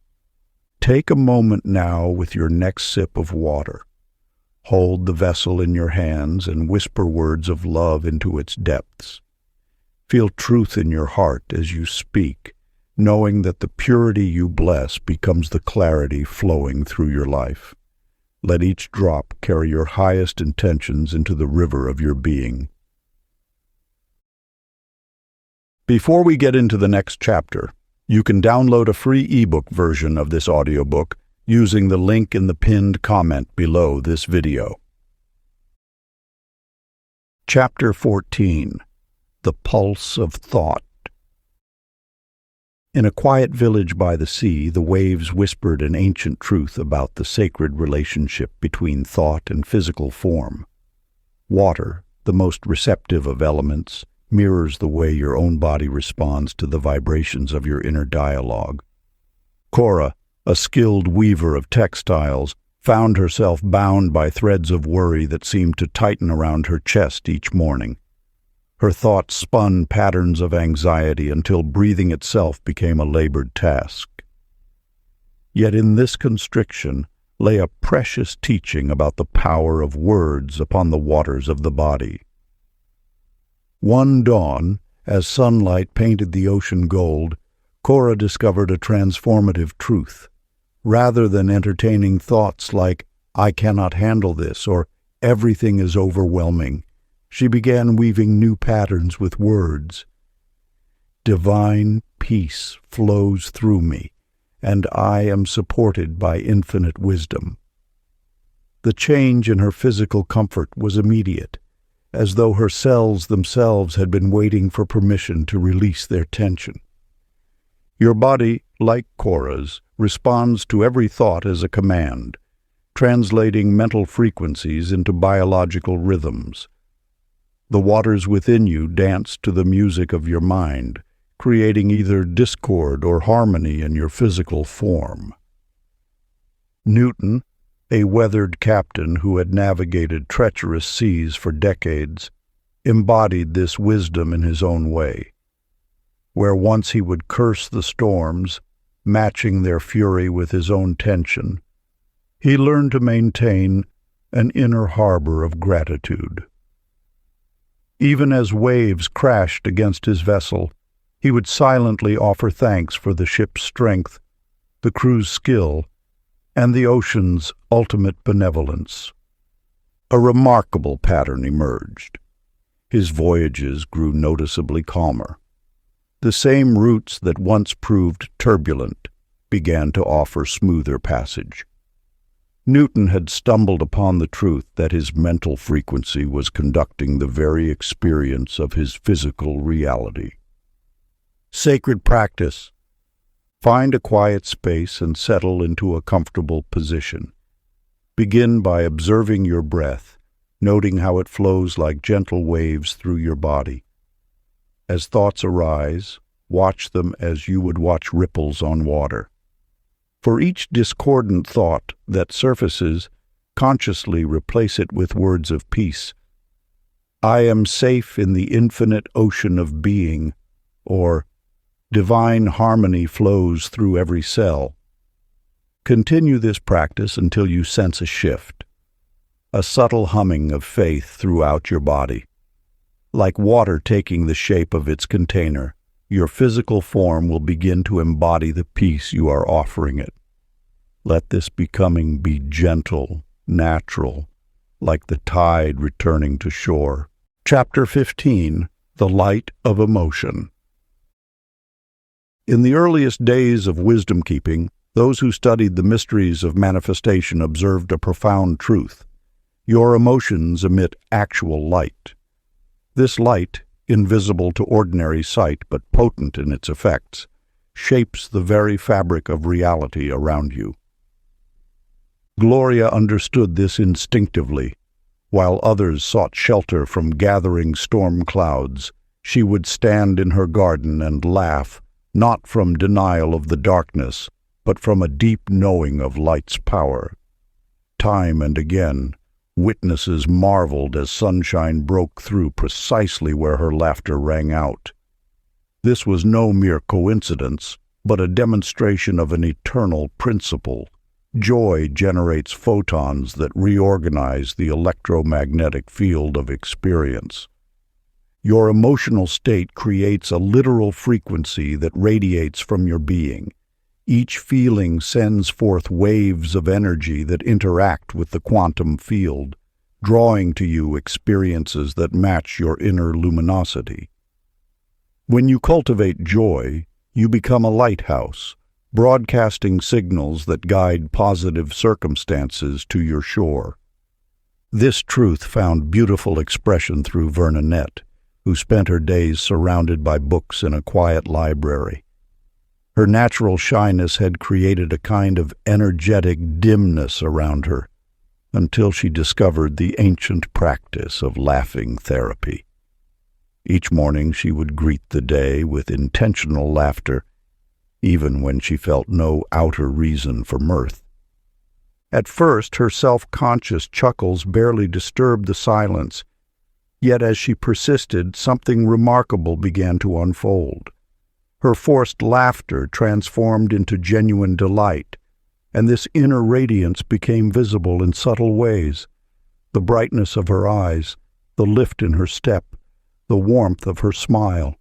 Speaker 1: Take a moment now with your next sip of water. Hold the vessel in your hands and whisper words of love into its depths. Feel truth in your heart as you speak, knowing that the purity you bless becomes the clarity flowing through your life. Let each drop carry your highest intentions into the river of your being. Before we get into the next chapter, you can download a free ebook version of this audiobook using the link in the pinned comment below this video. Chapter 14. The Pulse of Thought. In a quiet village by the sea, the waves whispered an ancient truth about the sacred relationship between thought and physical form. Water, the most receptive of elements, mirrors the way your own body responds to the vibrations of your inner dialogue. Cora, a skilled weaver of textiles, found herself bound by threads of worry that seemed to tighten around her chest each morning. Her thoughts spun patterns of anxiety until breathing itself became a labored task. Yet in this constriction lay a precious teaching about the power of words upon the waters of the body. One dawn, as sunlight painted the ocean gold, Cora discovered a transformative truth. Rather than entertaining thoughts like, "I cannot handle this," or "everything is overwhelming," she began weaving new patterns with words. "Divine peace flows through me, and I am supported by infinite wisdom." The change in her physical comfort was immediate, as though her cells themselves had been waiting for permission to release their tension. Your body, like Cora's, responds to every thought as a command, translating mental frequencies into biological rhythms. The waters within you dance to the music of your mind, creating either discord or harmony in your physical form. Newton, a weathered captain who had navigated treacherous seas for decades, embodied this wisdom in his own way. Where once he would curse the storms, matching their fury with his own tension, he learned to maintain an inner harbor of gratitude. Even as waves crashed against his vessel, he would silently offer thanks for the ship's strength, the crew's skill, and the ocean's ultimate benevolence. A remarkable pattern emerged. His voyages grew noticeably calmer. The same routes that once proved turbulent began to offer smoother passage. Newton had stumbled upon the truth that his mental frequency was conducting the very experience of his physical reality. Sacred practice. Find a quiet space and settle into a comfortable position. Begin by observing your breath, noting how it flows like gentle waves through your body. As thoughts arise, watch them as you would watch ripples on water. For each discordant thought that surfaces, consciously replace it with words of peace. I am safe in the infinite ocean of being, or divine harmony flows through every cell. Continue this practice until you sense a shift, a subtle humming of faith throughout your body. Like water taking the shape of its container, your physical form will begin to embody the peace you are offering it. Let this becoming be gentle, natural, like the tide returning to shore. Chapter 15. The Light of Emotion. In the earliest days of wisdom-keeping, those who studied the mysteries of manifestation observed a profound truth. Your emotions emit actual light. This light, invisible to ordinary sight but potent in its effects, shapes the very fabric of reality around you. Gloria understood this instinctively. While others sought shelter from gathering storm clouds, she would stand in her garden and laugh, not from denial of the darkness, but from a deep knowing of light's power. Time and again, witnesses marveled as sunshine broke through precisely where her laughter rang out. This was no mere coincidence, but a demonstration of an eternal principle. Joy generates photons that reorganize the electromagnetic field of experience. Your emotional state creates a literal frequency that radiates from your being. Each feeling sends forth waves of energy that interact with the quantum field, drawing to you experiences that match your inner luminosity. When you cultivate joy, you become a lighthouse, broadcasting signals that guide positive circumstances to your shore. This truth found beautiful expression through Vernonette, who spent her days surrounded by books in a quiet library. Her natural shyness had created a kind of energetic dimness around her, until she discovered the ancient practice of laughing therapy. Each morning she would greet the day with intentional laughter, even when she felt no outer reason for mirth. At first, her self-conscious chuckles barely disturbed the silence, yet as she persisted, something remarkable began to unfold. Her forced laughter transformed into genuine delight, and this inner radiance became visible in subtle ways. The brightness of her eyes, the lift in her step, the warmth of her smile.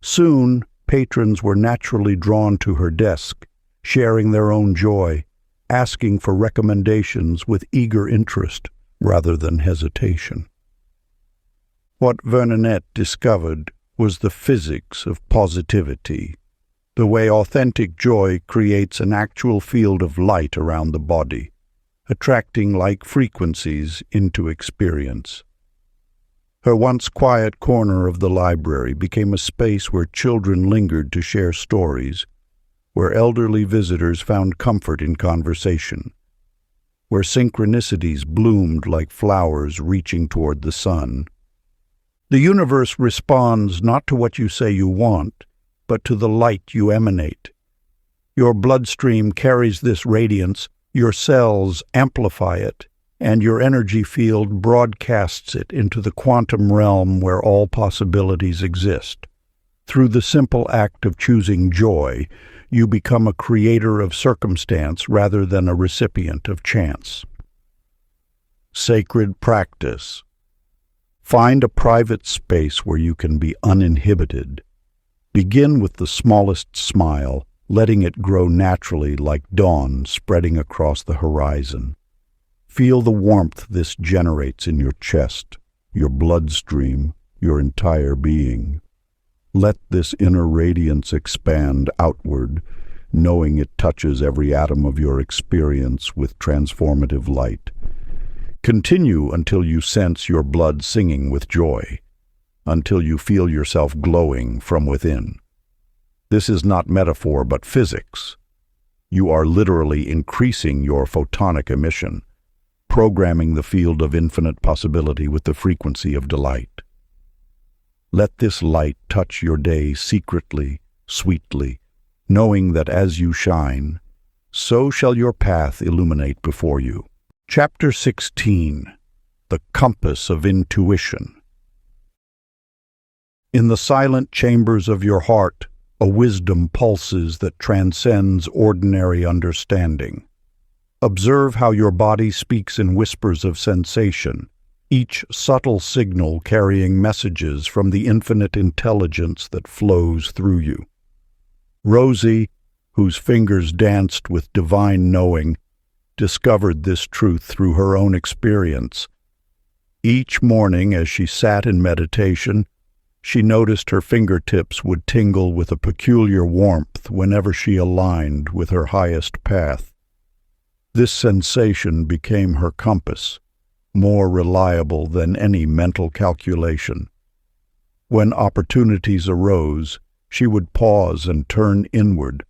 Speaker 1: Soon, patrons were naturally drawn to her desk, sharing their own joy, asking for recommendations with eager interest rather than hesitation. What Vernonette discovered was the physics of positivity, the way authentic joy creates an actual field of light around the body, attracting like frequencies into experience. Her once quiet corner of the library became a space where children lingered to share stories, where elderly visitors found comfort in conversation, where synchronicities bloomed like flowers reaching toward the sun. The universe responds not to what you say you want, but to the light you emanate. Your bloodstream carries this radiance, your cells amplify it, and your energy field broadcasts it into the quantum realm where all possibilities exist. Through the simple act of choosing joy, you become a creator of circumstance rather than a recipient of chance. Sacred practice. Find a private space where you can be uninhibited. Begin with the smallest smile, letting it grow naturally like dawn spreading across the horizon. Feel the warmth this generates in your chest, your bloodstream, your entire being. Let this inner radiance expand outward, knowing it touches every atom of your experience with transformative light. Continue until you sense your blood singing with joy, until you feel yourself glowing from within. This is not metaphor but physics. You are literally increasing your photonic emission, programming the field of infinite possibility with the frequency of delight. Let this light touch your day secretly, sweetly, knowing that as you shine, so shall your path illuminate before you. Chapter 16. The Compass of Intuition. In the silent chambers of your heart, a wisdom pulses that transcends ordinary understanding. Observe how your body speaks in whispers of sensation, each subtle signal carrying messages from the infinite intelligence that flows through you. Rosie, whose fingers danced with divine knowing, discovered this truth through her own experience. Each morning as she sat in meditation, she noticed her fingertips would tingle with a peculiar warmth whenever she aligned with her highest path. This sensation became her compass, more reliable than any mental calculation. When opportunities arose, she would pause and turn inward,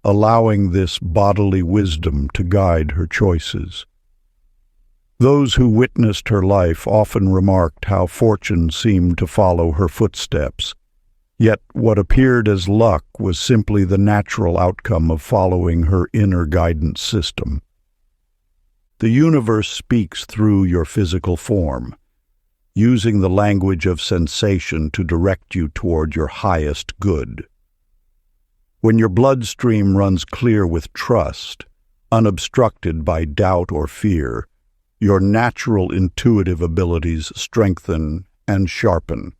Speaker 1: allowing this bodily wisdom to guide her choices. Those who witnessed her life often remarked how fortune seemed to follow her footsteps, yet what appeared as luck was simply the natural outcome of following her inner guidance system. The universe speaks through your physical form, using the language of sensation to direct you toward your highest good. When your bloodstream runs clear with trust, unobstructed by doubt or fear, your natural intuitive abilities strengthen and sharpen.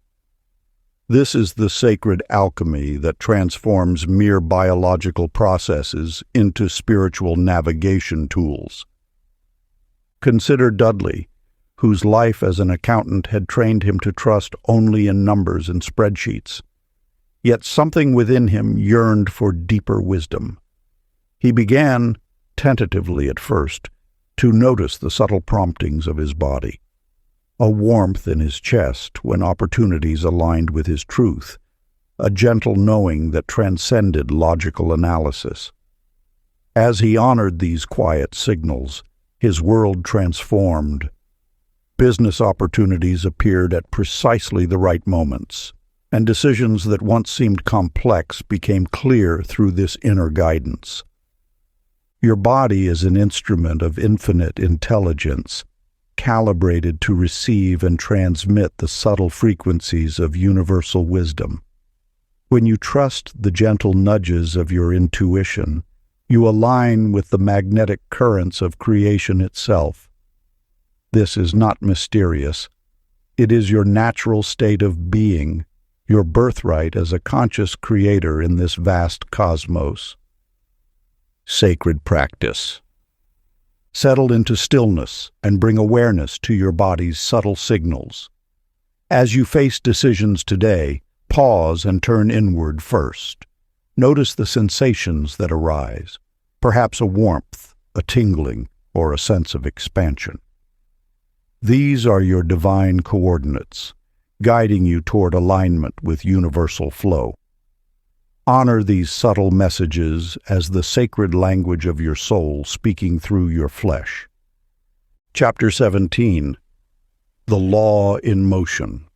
Speaker 1: This is the sacred alchemy that transforms mere biological processes into spiritual navigation tools. Consider Dudley, whose life as an accountant had trained him to trust only in numbers and spreadsheets. Yet something within him yearned for deeper wisdom. He began, tentatively at first, to notice the subtle promptings of his body, a warmth in his chest when opportunities aligned with his truth, a gentle knowing that transcended logical analysis. As he honored these quiet signals, his world transformed. Business opportunities appeared at precisely the right moments, and decisions that once seemed complex became clear through this inner guidance. Your body is an instrument of infinite intelligence, calibrated to receive and transmit the subtle frequencies of universal wisdom. When you trust the gentle nudges of your intuition, you align with the magnetic currents of creation itself. This is not mysterious. It is your natural state of being, your birthright as a conscious creator in this vast cosmos. Sacred practice. Settle into stillness and bring awareness to your body's subtle signals. As you face decisions today, pause and turn inward first. Notice the sensations that arise, perhaps a warmth, a tingling, or a sense of expansion. These are your divine coordinates, guiding you toward alignment with universal flow. Honor these subtle messages as the sacred language of your soul speaking through your flesh. Chapter 17. The Law in Motion.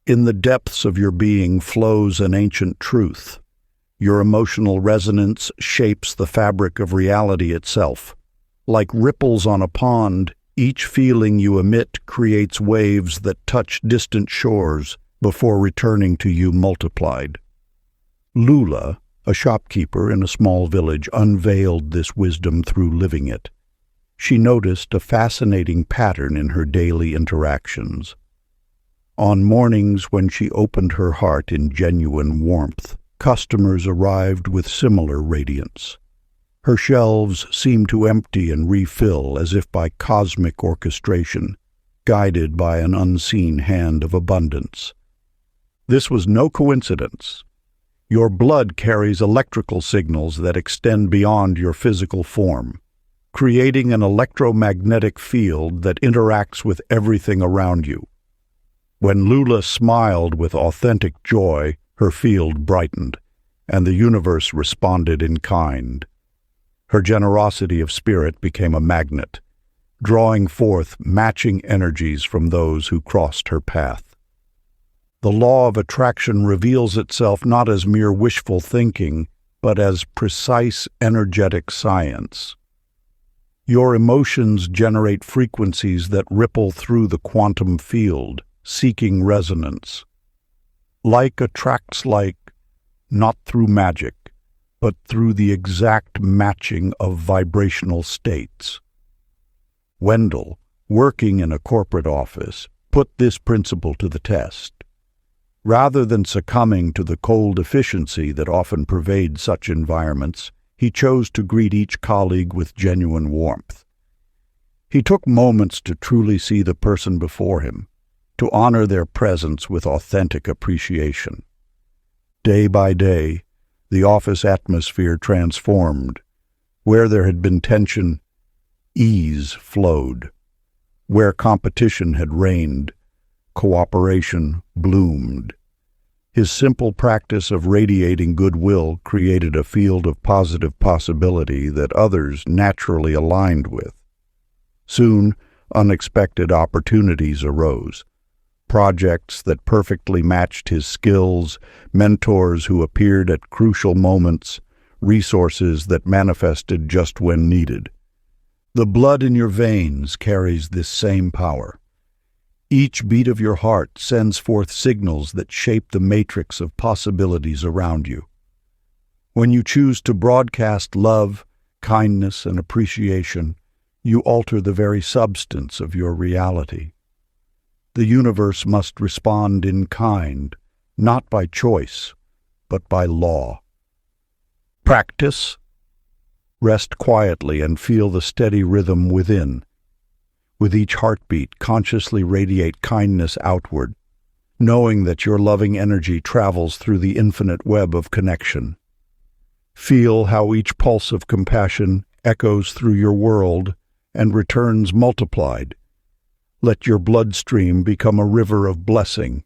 Speaker 1: In the depths of your being flows an ancient truth. Your emotional resonance shapes the fabric of reality itself. Like ripples on a pond, each feeling you emit creates waves that touch distant shores before returning to you multiplied. Lula, a shopkeeper in a small village, unveiled this wisdom through living it. She noticed a fascinating pattern in her daily interactions. On mornings when she opened her heart in genuine warmth, customers arrived with similar radiance. Her shelves seemed to empty and refill as if by cosmic orchestration, guided by an unseen hand of abundance. This was no coincidence. Your blood carries electrical signals that extend beyond your physical form, creating an electromagnetic field that interacts with everything around you. When Lula smiled with authentic joy, her field brightened, and the universe responded in kind. Her generosity of spirit became a magnet, drawing forth matching energies from those who crossed her path. The law of attraction reveals itself not as mere wishful thinking, but as precise energetic science. Your emotions generate frequencies that ripple through the quantum field, seeking resonance. Like attracts like, not through magic, but through the exact matching of vibrational states. Wendell, working in a corporate office, put this principle to the test. Rather than succumbing to the cold efficiency that often pervades such environments, he chose to greet each colleague with genuine warmth. He took moments to truly see the person before him, to honor their presence with authentic appreciation. Day by day, the office atmosphere transformed. Where there had been tension, ease flowed. Where competition had reigned, cooperation bloomed. His simple practice of radiating goodwill created a field of positive possibility that others naturally aligned with. Soon, unexpected opportunities arose. Projects that perfectly matched his skills, mentors who appeared at crucial moments, resources that manifested just when needed. The blood in your veins carries this same power. Each beat of your heart sends forth signals that shape the matrix of possibilities around you. When you choose to broadcast love, kindness, and appreciation, you alter the very substance of your reality. The universe must respond in kind, not by choice, but by law. Practice. Rest quietly and feel the steady rhythm within. With each heartbeat, consciously radiate kindness outward, knowing that your loving energy travels through the infinite web of connection. Feel how each pulse of compassion echoes through your world and returns multiplied. Let your bloodstream become a river of blessing,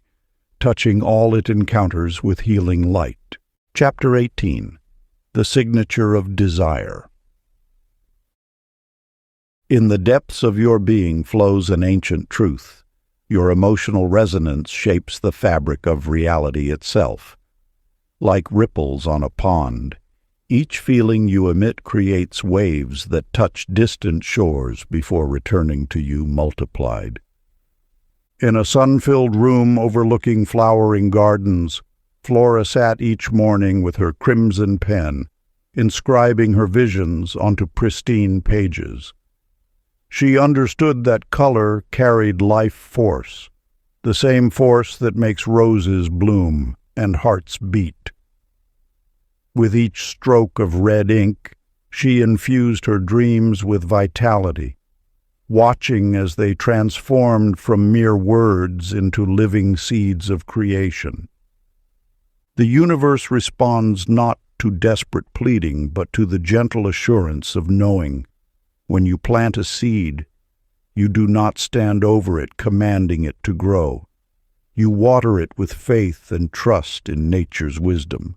Speaker 1: touching all it encounters with healing light. Chapter 18. The Signature of Desire. In the depths of your being flows an ancient truth. Your emotional resonance shapes the fabric of reality itself. Like ripples on a pond, each feeling you emit creates waves that touch distant shores before returning to you multiplied. In a sun-filled room overlooking flowering gardens, Flora sat each morning with her crimson pen, inscribing her visions onto pristine pages. She understood that color carried life force, the same force that makes roses bloom and hearts beat. With each stroke of red ink, she infused her dreams with vitality, watching as they transformed from mere words into living seeds of creation. The universe responds not to desperate pleading, but to the gentle assurance of knowing. When you plant a seed, you do not stand over it commanding it to grow. You water it with faith and trust in nature's wisdom.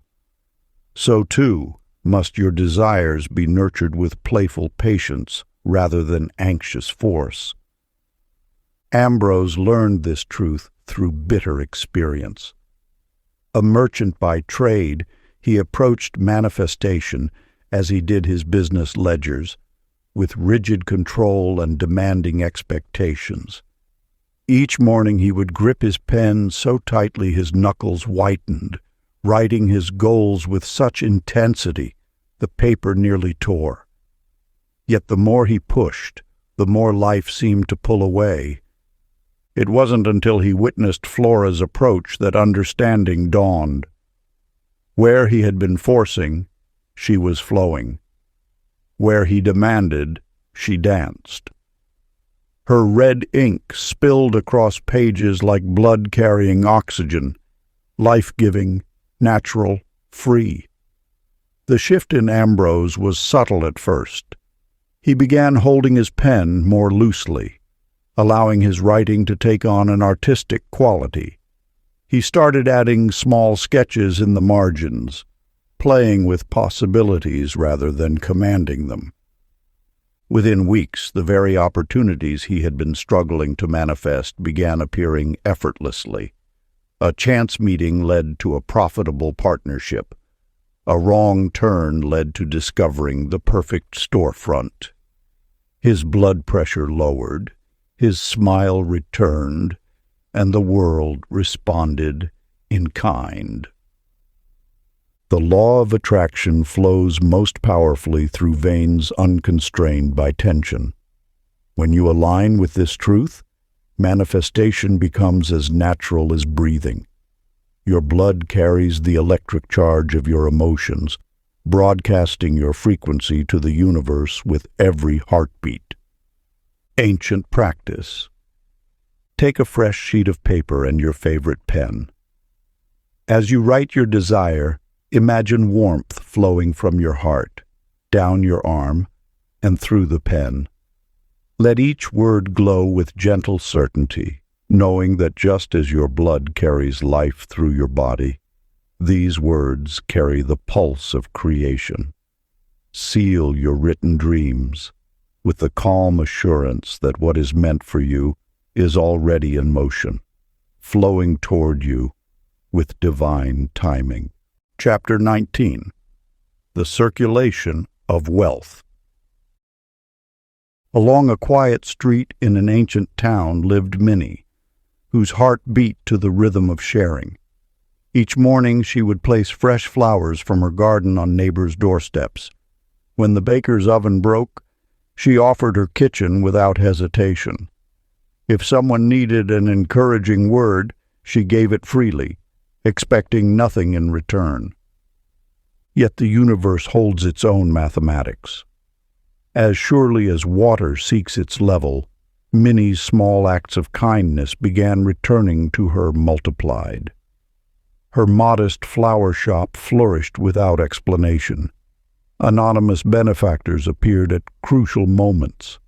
Speaker 1: So, too, must your desires be nurtured with playful patience rather than anxious force. Ambrose learned this truth through bitter experience. A merchant by trade, he approached manifestation, as he did his business ledgers, with rigid control and demanding expectations. Each morning he would grip his pen so tightly his knuckles whitened, writing his goals with such intensity the paper nearly tore. Yet the more he pushed, the more life seemed to pull away. It wasn't until he witnessed Flora's approach that understanding dawned. Where he had been forcing, she was flowing. Where he demanded, she danced. Her red ink spilled across pages like blood carrying oxygen, life-giving, natural, free. The shift in Ambrose was subtle at first. He began holding his pen more loosely, allowing his writing to take on an artistic quality. He started adding small sketches in the margins, playing with possibilities rather than commanding them. Within weeks, the very opportunities he had been struggling to manifest began appearing effortlessly. A chance meeting led to a profitable partnership. A wrong turn led to discovering the perfect storefront. His blood pressure lowered, his smile returned, and the world responded in kind. The law of attraction flows most powerfully through veins unconstrained by tension. When you align with this truth, manifestation becomes as natural as breathing. Your blood carries the electric charge of your emotions, broadcasting your frequency to the universe with every heartbeat. Ancient practice. Take a fresh sheet of paper and your favorite pen. As you write your desire, imagine warmth flowing from your heart, down your arm, and through the pen. Let each word glow with gentle certainty, knowing that just as your blood carries life through your body, these words carry the pulse of creation. Seal your written dreams with the calm assurance that what is meant for you is already in motion, flowing toward you with divine timing. Chapter 19. The Circulation of Wealth. Along a quiet street in an ancient town lived Minnie, whose heart beat to the rhythm of sharing. Each morning she would place fresh flowers from her garden on neighbors' doorsteps. When the baker's oven broke, she offered her kitchen without hesitation. If someone needed an encouraging word, she gave it freely, expecting nothing in return. Yet the universe holds its own mathematics. As surely as water seeks its level, Minnie's small acts of kindness began returning to her multiplied. Her modest flower shop flourished without explanation. Anonymous benefactors appeared at crucial moments.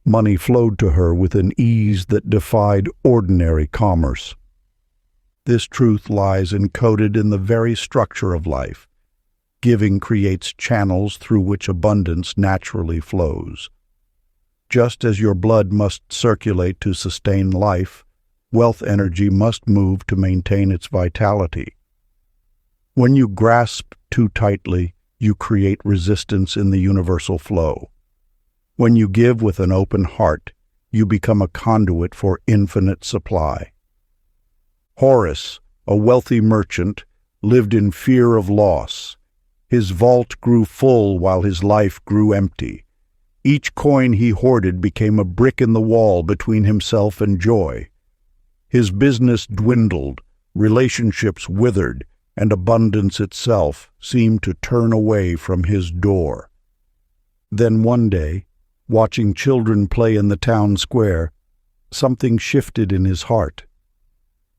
Speaker 1: Money flowed to her with an ease that defied ordinary commerce. This truth lies encoded in the very structure of life. Giving creates channels through which abundance naturally flows. Just as your blood must circulate to sustain life, wealth energy must move to maintain its vitality. When you grasp too tightly, you create resistance in the universal flow. When you give with an open heart, you become a conduit for infinite supply. Horace, a wealthy merchant, lived in fear of loss. His vault grew full while his life grew empty. Each coin he hoarded became a brick in the wall between himself and joy. His business dwindled, relationships withered, and abundance itself seemed to turn away from his door. Then one day, watching children play in the town square, something shifted in his heart.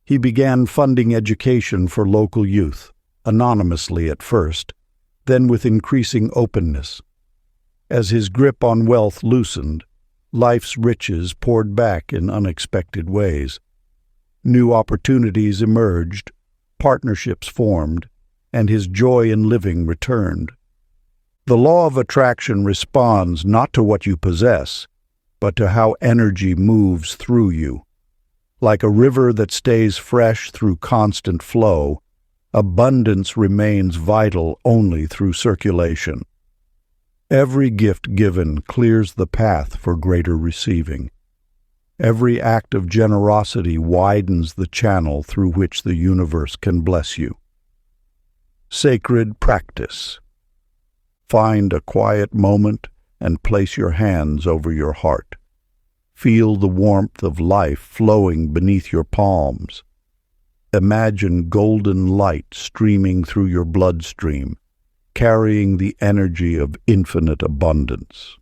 Speaker 1: He began funding education for local youth, anonymously at first, then with increasing openness. As his grip on wealth loosened, life's riches poured back in unexpected ways. New opportunities emerged, partnerships formed, and his joy in living returned. The law of attraction responds not to what you possess, but to how energy moves through you. Like a river that stays fresh through constant flow, abundance remains vital only through circulation. Every gift given clears the path for greater receiving. Every act of generosity widens the channel through which the universe can bless you. Sacred practice. Find a quiet moment and place your hands over your heart. Feel the warmth of life flowing beneath your palms. Imagine golden light streaming through your bloodstream, carrying the energy of infinite abundance.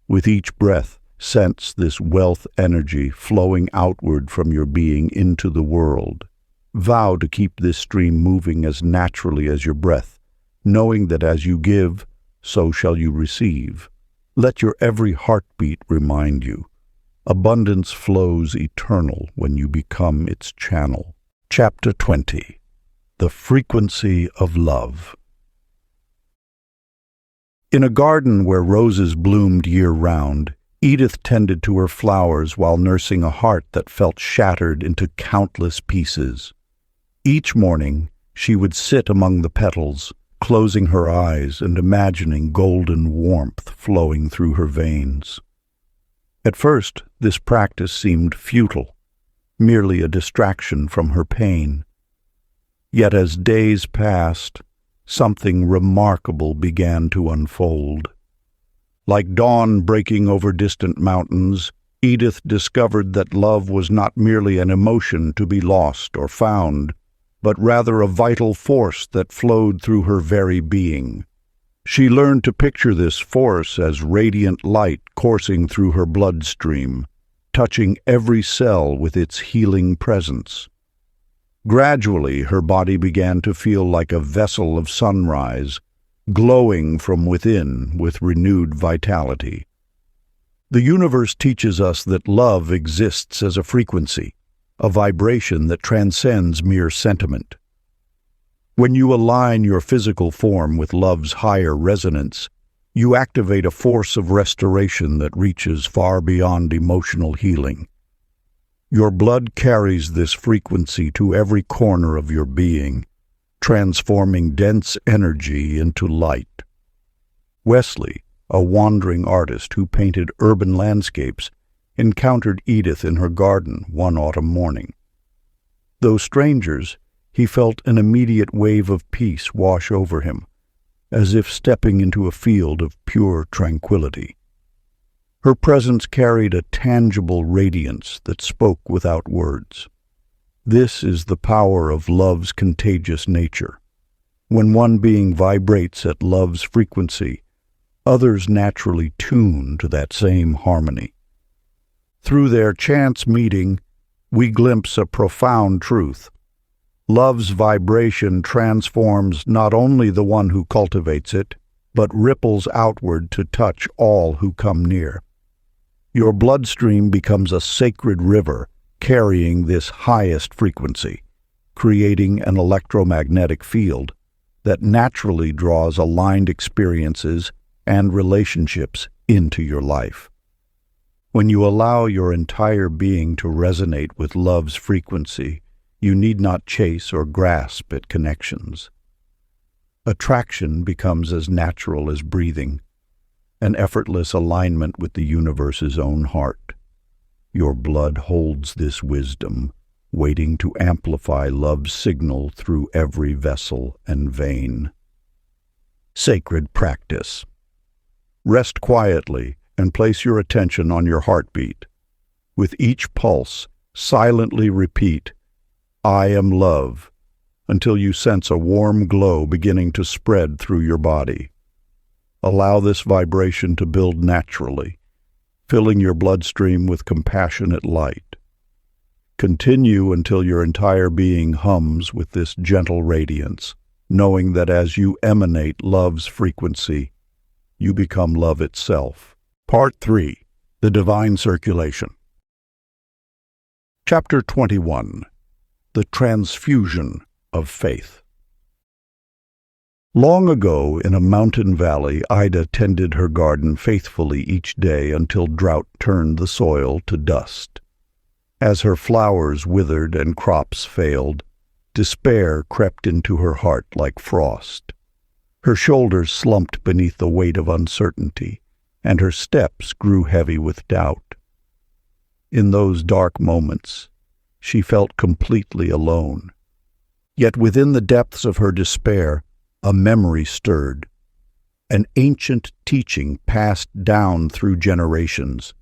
Speaker 1: With each breath, sense this wealth energy flowing outward from your being into the world. Vow to keep this stream moving as naturally as your breath, knowing that as you give, so shall you receive. Let your every heartbeat remind you, abundance flows eternal when you become its channel. Chapter 20. The Frequency of Love. In a garden where roses bloomed year-round, Edith tended to her flowers while nursing a heart that felt shattered into countless pieces. Each morning, she would sit among the petals, closing her eyes and imagining golden warmth flowing through her veins. At first, this practice seemed futile, merely a distraction from her pain. Yet as days passed, something remarkable began to unfold. Like dawn breaking over distant mountains, Edith discovered that love was not merely an emotion to be lost or found, but rather a vital force that flowed through her very being. She learned to picture this force as radiant light coursing through her bloodstream, touching every cell with its healing presence. Gradually, her body began to feel like a vessel of sunrise, glowing from within with renewed vitality. The universe teaches us that love exists as a frequency, a vibration that transcends mere sentiment. When you align your physical form with love's higher resonance, you activate a force of restoration that reaches far beyond emotional healing. Your blood carries this frequency to every corner of your being, transforming dense energy into light. Wesley, a wandering artist who painted urban landscapes, encountered Edith in her garden one autumn morning. Though strangers, he felt an immediate wave of peace wash over him, as if stepping into a field of pure tranquility. Her presence carried a tangible radiance that spoke without words. This is the power of love's contagious nature. When one being vibrates at love's frequency, others naturally tune to that same harmony. Through their chance meeting, we glimpse a profound truth. Love's vibration transforms not only the one who cultivates it, but ripples outward to touch all who come near. Your bloodstream becomes a sacred river carrying this highest frequency, creating an electromagnetic field that naturally draws aligned experiences and relationships into your life. When you allow your entire being to resonate with love's frequency, you need not chase or grasp at connections. Attraction becomes as natural as breathing, an effortless alignment with the universe's own heart. Your blood holds this wisdom, waiting to amplify love's signal through every vessel and vein. Sacred practice. Rest quietly and place your attention on your heartbeat. With each pulse, silently repeat, "I am love," until you sense a warm glow beginning to spread through your body. Allow this vibration to build naturally, filling your bloodstream with compassionate light. Continue until your entire being hums with this gentle radiance, knowing that as you emanate love's frequency, you become love itself. Part 3. The Divine Circulation. Chapter 21. The Transfusion of Faith. Long ago, in a mountain valley, Ida tended her garden faithfully each day until drought turned the soil to dust. As her flowers withered and crops failed, despair crept into her heart like frost. Her shoulders slumped beneath the weight of uncertainty, and her steps grew heavy with doubt. In those dark moments, she felt completely alone. Yet within the depths of her despair, a memory stirred, an ancient teaching passed down through generations.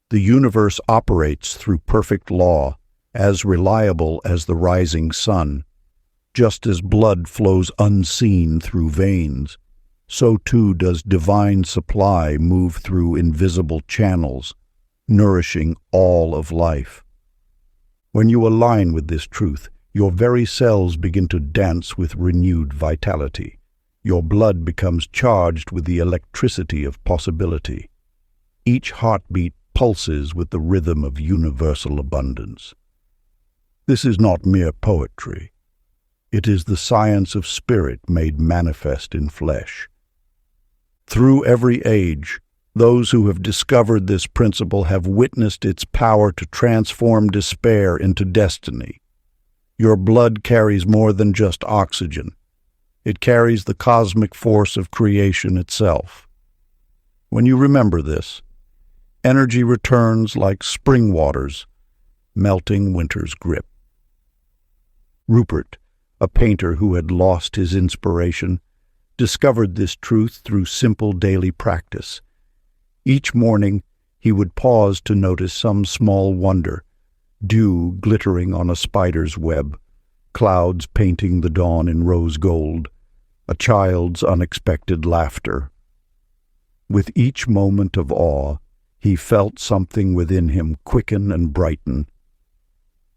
Speaker 1: The universe operates through perfect law, as reliable as the rising sun. Just as blood flows unseen through veins, so too does divine supply move through invisible channels, nourishing all of life. When you align with this truth, your very cells begin to dance with renewed vitality. Your blood becomes charged with the electricity of possibility. Each heartbeat pulses with the rhythm of universal abundance. This is not mere poetry. It is the science of spirit made manifest in flesh. Through every age, those who have discovered this principle have witnessed its power to transform despair into destiny. Your blood carries more than just oxygen. It carries the cosmic force of creation itself. When you remember this, energy returns like spring waters, melting winter's grip. Rupert, a painter who had lost his inspiration, discovered this truth through simple daily practice. Each morning, he would pause to notice some small wonder: dew glittering on a spider's web, clouds painting the dawn in rose gold, a child's unexpected laughter. With each moment of awe, he felt something within him quicken and brighten.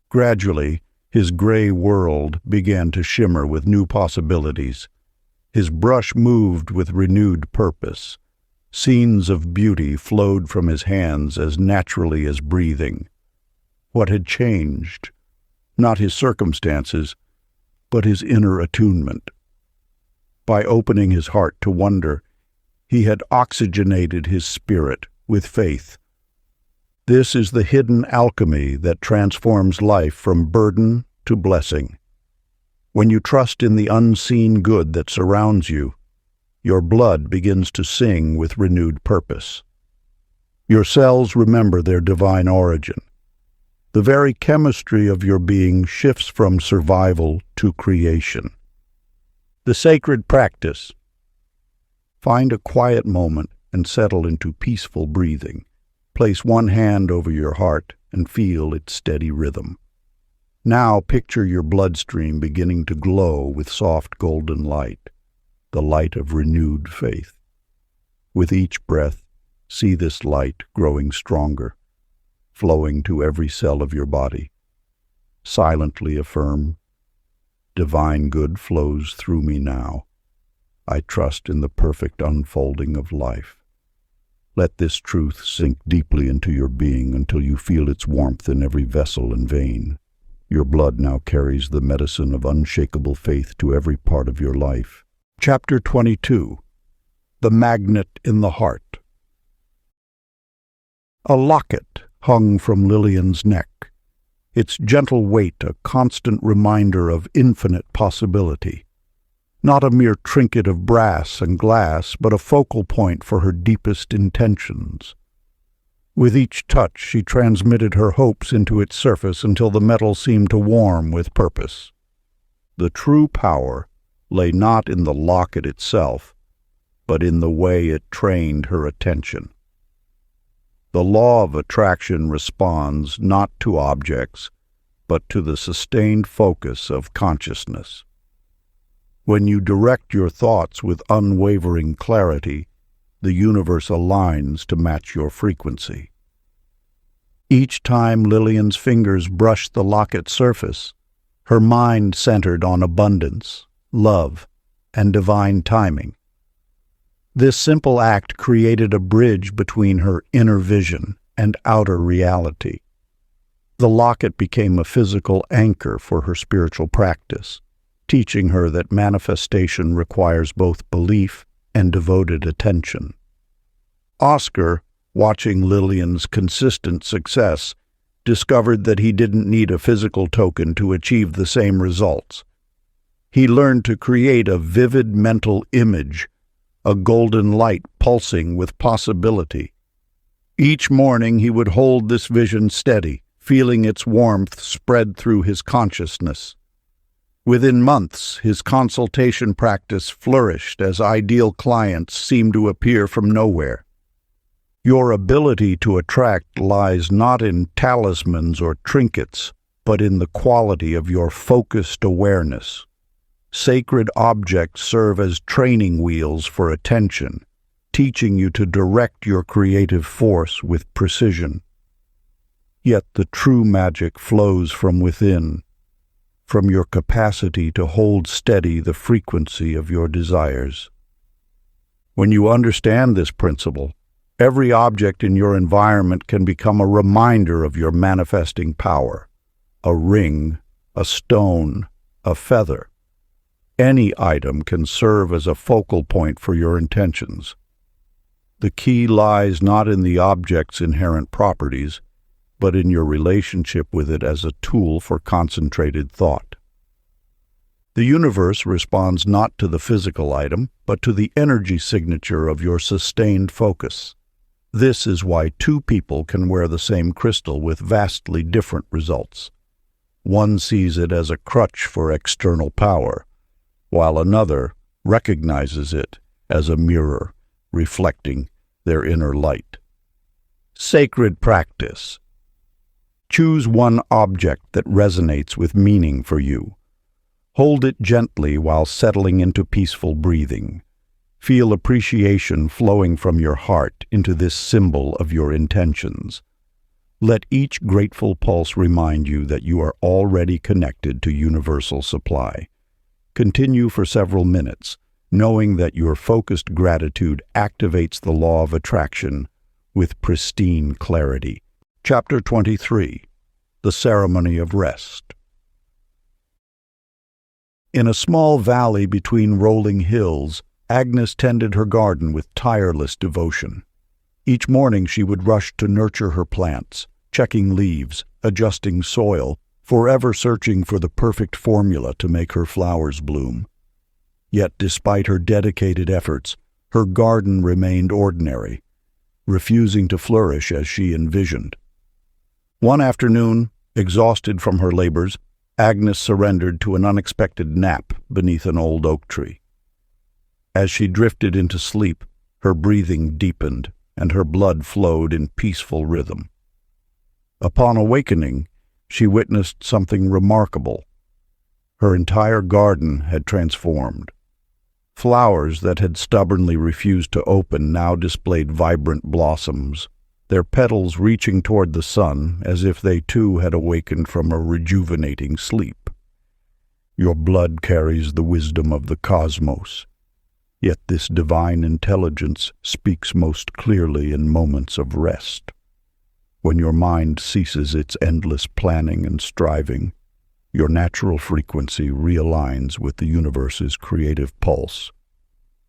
Speaker 1: Gradually, his gray world began to shimmer with new possibilities. His brush moved with renewed purpose. Scenes of beauty flowed from his hands as naturally as breathing. What had changed? Not his circumstances, but his inner attunement. By opening his heart to wonder, he had oxygenated his spirit with faith. This is the hidden alchemy that transforms life from burden to blessing. When you trust in the unseen good that surrounds you, your blood begins to sing with renewed purpose. Your cells remember their divine origin. The very chemistry of your being shifts from survival to creation. The sacred practice. Find a quiet moment and settle into peaceful breathing. Place one hand over your heart and feel its steady rhythm. Now picture your bloodstream beginning to glow with soft golden light, the light of renewed faith. With each breath, see this light growing stronger, flowing to every cell of your body. Silently affirm, "Divine good flows through me now. I trust in the perfect unfolding of life." Let this truth sink deeply into your being until you feel its warmth in every vessel and vein. Your blood now carries the medicine of unshakable faith to every part of your life. Chapter 22. The Magnet in the Heart. A locket hung from Lillian's neck, its gentle weight a constant reminder of infinite possibility. Not a mere trinket of brass and glass, but a focal point for her deepest intentions. With each touch, she transmitted her hopes into its surface until the metal seemed to warm with purpose. The true power lay not in the locket itself, but in the way it trained her attention. The law of attraction responds not to objects, but to the sustained focus of consciousness. When you direct your thoughts with unwavering clarity, the universe aligns to match your frequency. Each time Lillian's fingers brushed the locket's surface, her mind centered on abundance, love, and divine timing. This simple act created a bridge between her inner vision and outer reality. The locket became a physical anchor for her spiritual practice, teaching her that manifestation requires both belief and devoted attention. Oscar, watching Lillian's consistent success, discovered that he didn't need a physical token to achieve the same results. He learned to create a vivid mental image, a golden light pulsing with possibility. Each morning he would hold this vision steady, feeling its warmth spread through his consciousness. Within months, his consultation practice flourished as ideal clients seemed to appear from nowhere. Your ability to attract lies not in talismans or trinkets, but in the quality of your focused awareness. Sacred objects serve as training wheels for attention, teaching you to direct your creative force with precision. Yet the true magic flows from within, from your capacity to hold steady the frequency of your desires. When you understand this principle, every object in your environment can become a reminder of your manifesting power. A ring, a stone, a feather. Any item can serve as a focal point for your intentions. The key lies not in the object's inherent properties, but in your relationship with it as a tool for concentrated thought. The universe responds not to the physical item, but to the energy signature of your sustained focus. This is why two people can wear the same crystal with vastly different results. One sees it as a crutch for external power, while another recognizes it as a mirror reflecting their inner light. Sacred practice. Choose one object that resonates with meaning for you. Hold it gently while settling into peaceful breathing. Feel appreciation flowing from your heart into this symbol of your intentions. Let each grateful pulse remind you that you are already connected to universal supply. Continue for several minutes, knowing that your focused gratitude activates the law of attraction with pristine clarity. Chapter 23. The Ceremony of Rest. In a small valley between rolling hills, Agnes tended her garden with tireless devotion. Each morning she would rush to nurture her plants, checking leaves, adjusting soil, forever searching for the perfect formula to make her flowers bloom. Yet despite her dedicated efforts, her garden remained ordinary, refusing to flourish as she envisioned. One afternoon, exhausted from her labors, Agnes surrendered to an unexpected nap beneath an old oak tree. As she drifted into sleep, her breathing deepened and her blood flowed in peaceful rhythm. Upon awakening, she witnessed something remarkable. Her entire garden had transformed. Flowers that had stubbornly refused to open now displayed vibrant blossoms, their petals reaching toward the sun as if they too had awakened from a rejuvenating sleep. Your blood carries the wisdom of the cosmos, yet this divine intelligence speaks most clearly in moments of rest. When your mind ceases its endless planning and striving, your natural frequency realigns with the universe's creative pulse.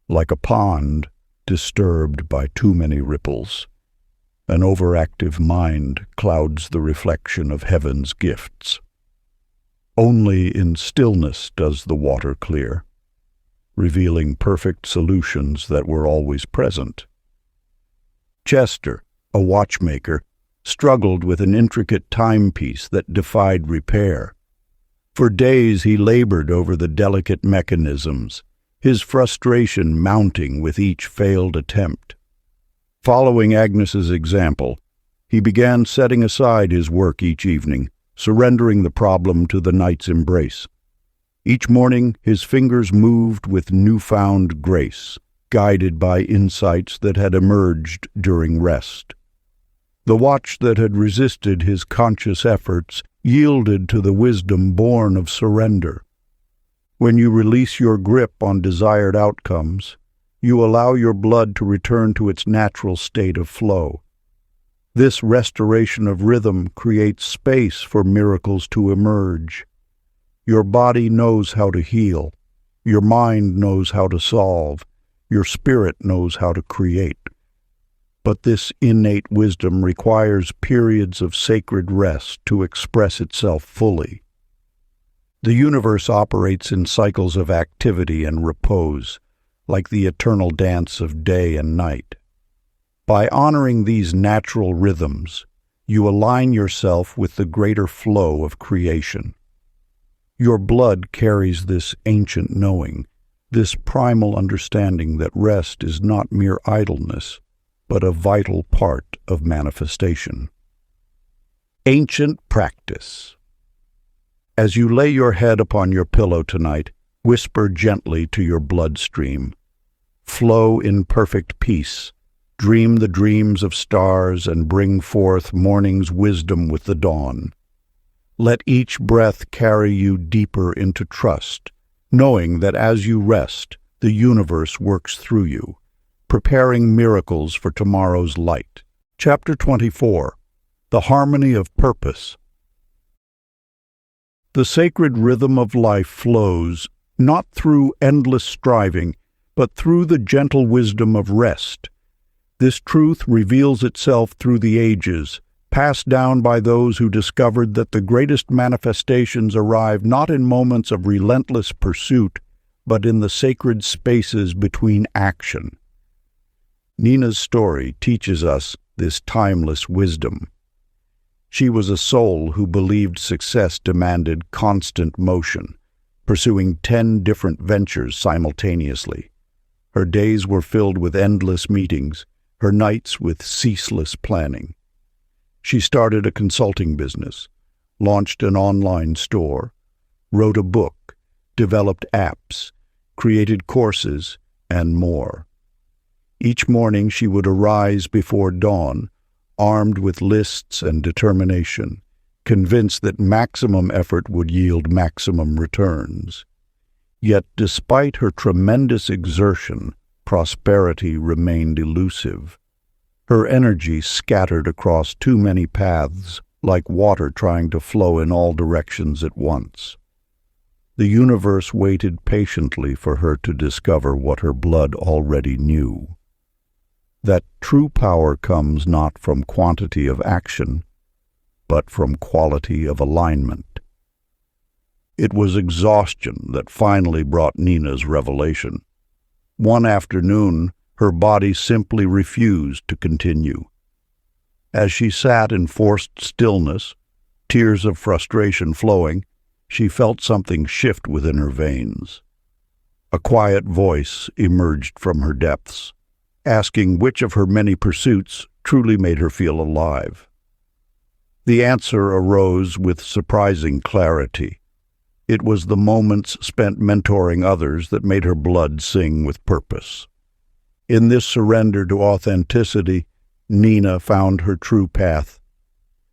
Speaker 1: Like a pond disturbed by too many ripples, an overactive mind clouds the reflection of heaven's gifts. Only in stillness does the water clear, revealing perfect solutions that were always present. Chester, a watchmaker, struggled with an intricate timepiece that defied repair. For days he labored over the delicate mechanisms, his frustration mounting with each failed attempt. Following Agnes's example, he began setting aside his work each evening, surrendering the problem to the night's embrace. Each morning his fingers moved with newfound grace, guided by insights that had emerged during rest. The watch that had resisted his conscious efforts yielded to the wisdom born of surrender. When you release your grip on desired outcomes, you allow your blood to return to its natural state of flow. This restoration of rhythm creates space for miracles to emerge. Your body knows how to heal, your mind knows how to solve, your spirit knows how to create. But this innate wisdom requires periods of sacred rest to express itself fully. The universe operates in cycles of activity and repose, like the eternal dance of day and night. By honoring these natural rhythms, you align yourself with the greater flow of creation. Your blood carries this ancient knowing, this primal understanding that rest is not mere idleness, but a vital part of manifestation. Ancient practice. As you lay your head upon your pillow tonight, whisper gently to your bloodstream. Flow in perfect peace. Dream the dreams of stars and bring forth morning's wisdom with the dawn. Let each breath carry you deeper into trust, knowing that as you rest, the universe works through you, preparing miracles for tomorrow's light. Chapter 24. The Harmony of Purpose. The sacred rhythm of life flows not through endless striving, but through the gentle wisdom of rest. This truth reveals itself through the ages, passed down by those who discovered that the greatest manifestations arrive not in moments of relentless pursuit, but in the sacred spaces between action. Nina's story teaches us this timeless wisdom. She was a soul who believed success demanded constant motion, pursuing 10 different ventures simultaneously. Her days were filled with endless meetings, her nights with ceaseless planning. She started a consulting business, launched an online store, wrote a book, developed apps, created courses, and more. Each morning she would arise before dawn, armed with lists and determination, convinced that maximum effort would yield maximum returns. Yet, despite her tremendous exertion, prosperity remained elusive. Her energy scattered across too many paths, like water trying to flow in all directions at once. The universe waited patiently for her to discover what her blood already knew: that true power comes not from quantity of action, but from quality of alignment. It was exhaustion that finally brought Nina's revelation. One afternoon, her body simply refused to continue. As she sat in forced stillness, tears of frustration flowing, she felt something shift within her veins. A quiet voice emerged from her depths, asking which of her many pursuits truly made her feel alive. The answer arose with surprising clarity. It was the moments spent mentoring others that made her blood sing with purpose. In this surrender to authenticity, Nina found her true path.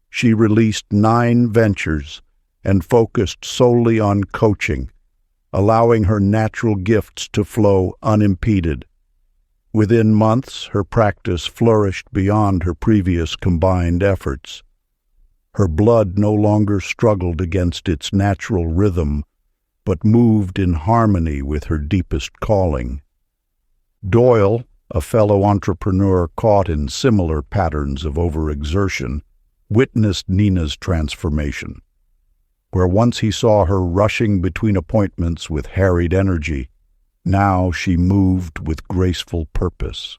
Speaker 1: She released 9 ventures and focused solely on coaching, allowing her natural gifts to flow unimpeded. Within months, her practice flourished beyond her previous combined efforts. Her blood no longer struggled against its natural rhythm, but moved in harmony with her deepest calling. Doyle, a fellow entrepreneur caught in similar patterns of overexertion, witnessed Nina's transformation. Where once he saw her rushing between appointments with harried energy, now she moved with graceful purpose.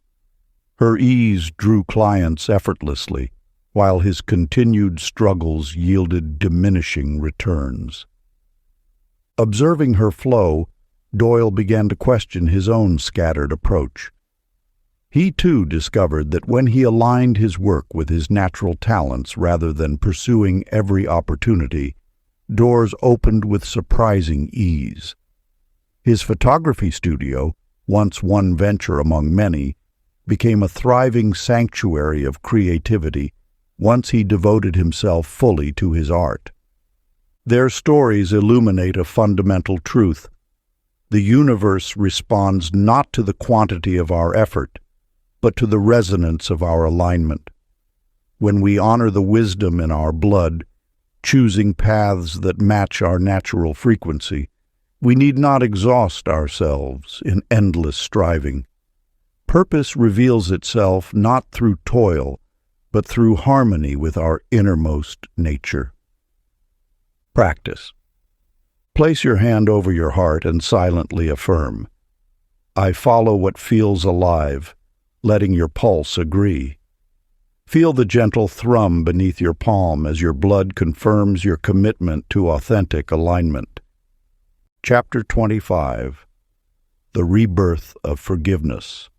Speaker 1: Her ease drew clients effortlessly, while his continued struggles yielded diminishing returns. Observing her flow, Doyle began to question his own scattered approach. He too discovered that when he aligned his work with his natural talents rather than pursuing every opportunity, doors opened with surprising ease. His photography studio, once one venture among many, became a thriving sanctuary of creativity once he devoted himself fully to his art. Their stories illuminate a fundamental truth. The universe responds not to the quantity of our effort, but to the resonance of our alignment. When we honor the wisdom in our blood, choosing paths that match our natural frequency, we need not exhaust ourselves in endless striving. Purpose reveals itself not through toil, but through harmony with our innermost nature. Practice. Place your hand over your heart and silently affirm, "I follow what feels alive," letting your pulse agree. Feel the gentle thrum beneath your palm as your blood confirms your commitment to authentic alignment. Chapter 25. The Rebirth of Forgiveness.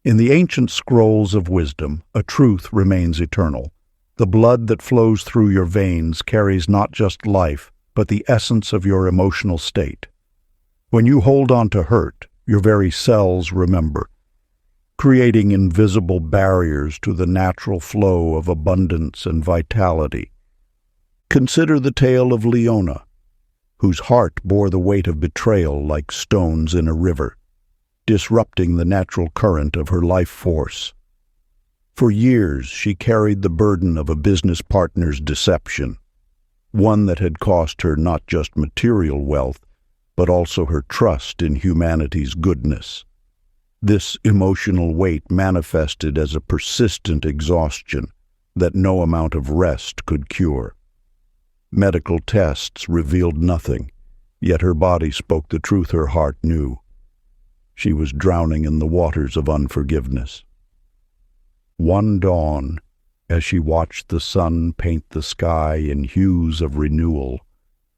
Speaker 1: In the ancient scrolls of wisdom, a truth remains eternal. The blood that flows through your veins carries not just life, but the essence of your emotional state. When you hold on to hurt, your very cells remember, creating invisible barriers to the natural flow of abundance and vitality. Consider the tale of Leona, whose heart bore the weight of betrayal like stones in a river, disrupting the natural current of her life force. For years she carried the burden of a business partner's deception, one that had cost her not just material wealth, but also her trust in humanity's goodness. This emotional weight manifested as a persistent exhaustion that no amount of rest could cure. Medical tests revealed nothing, yet her body spoke the truth her heart knew. She was drowning in the waters of unforgiveness. One dawn, as she watched the sun paint the sky in hues of renewal,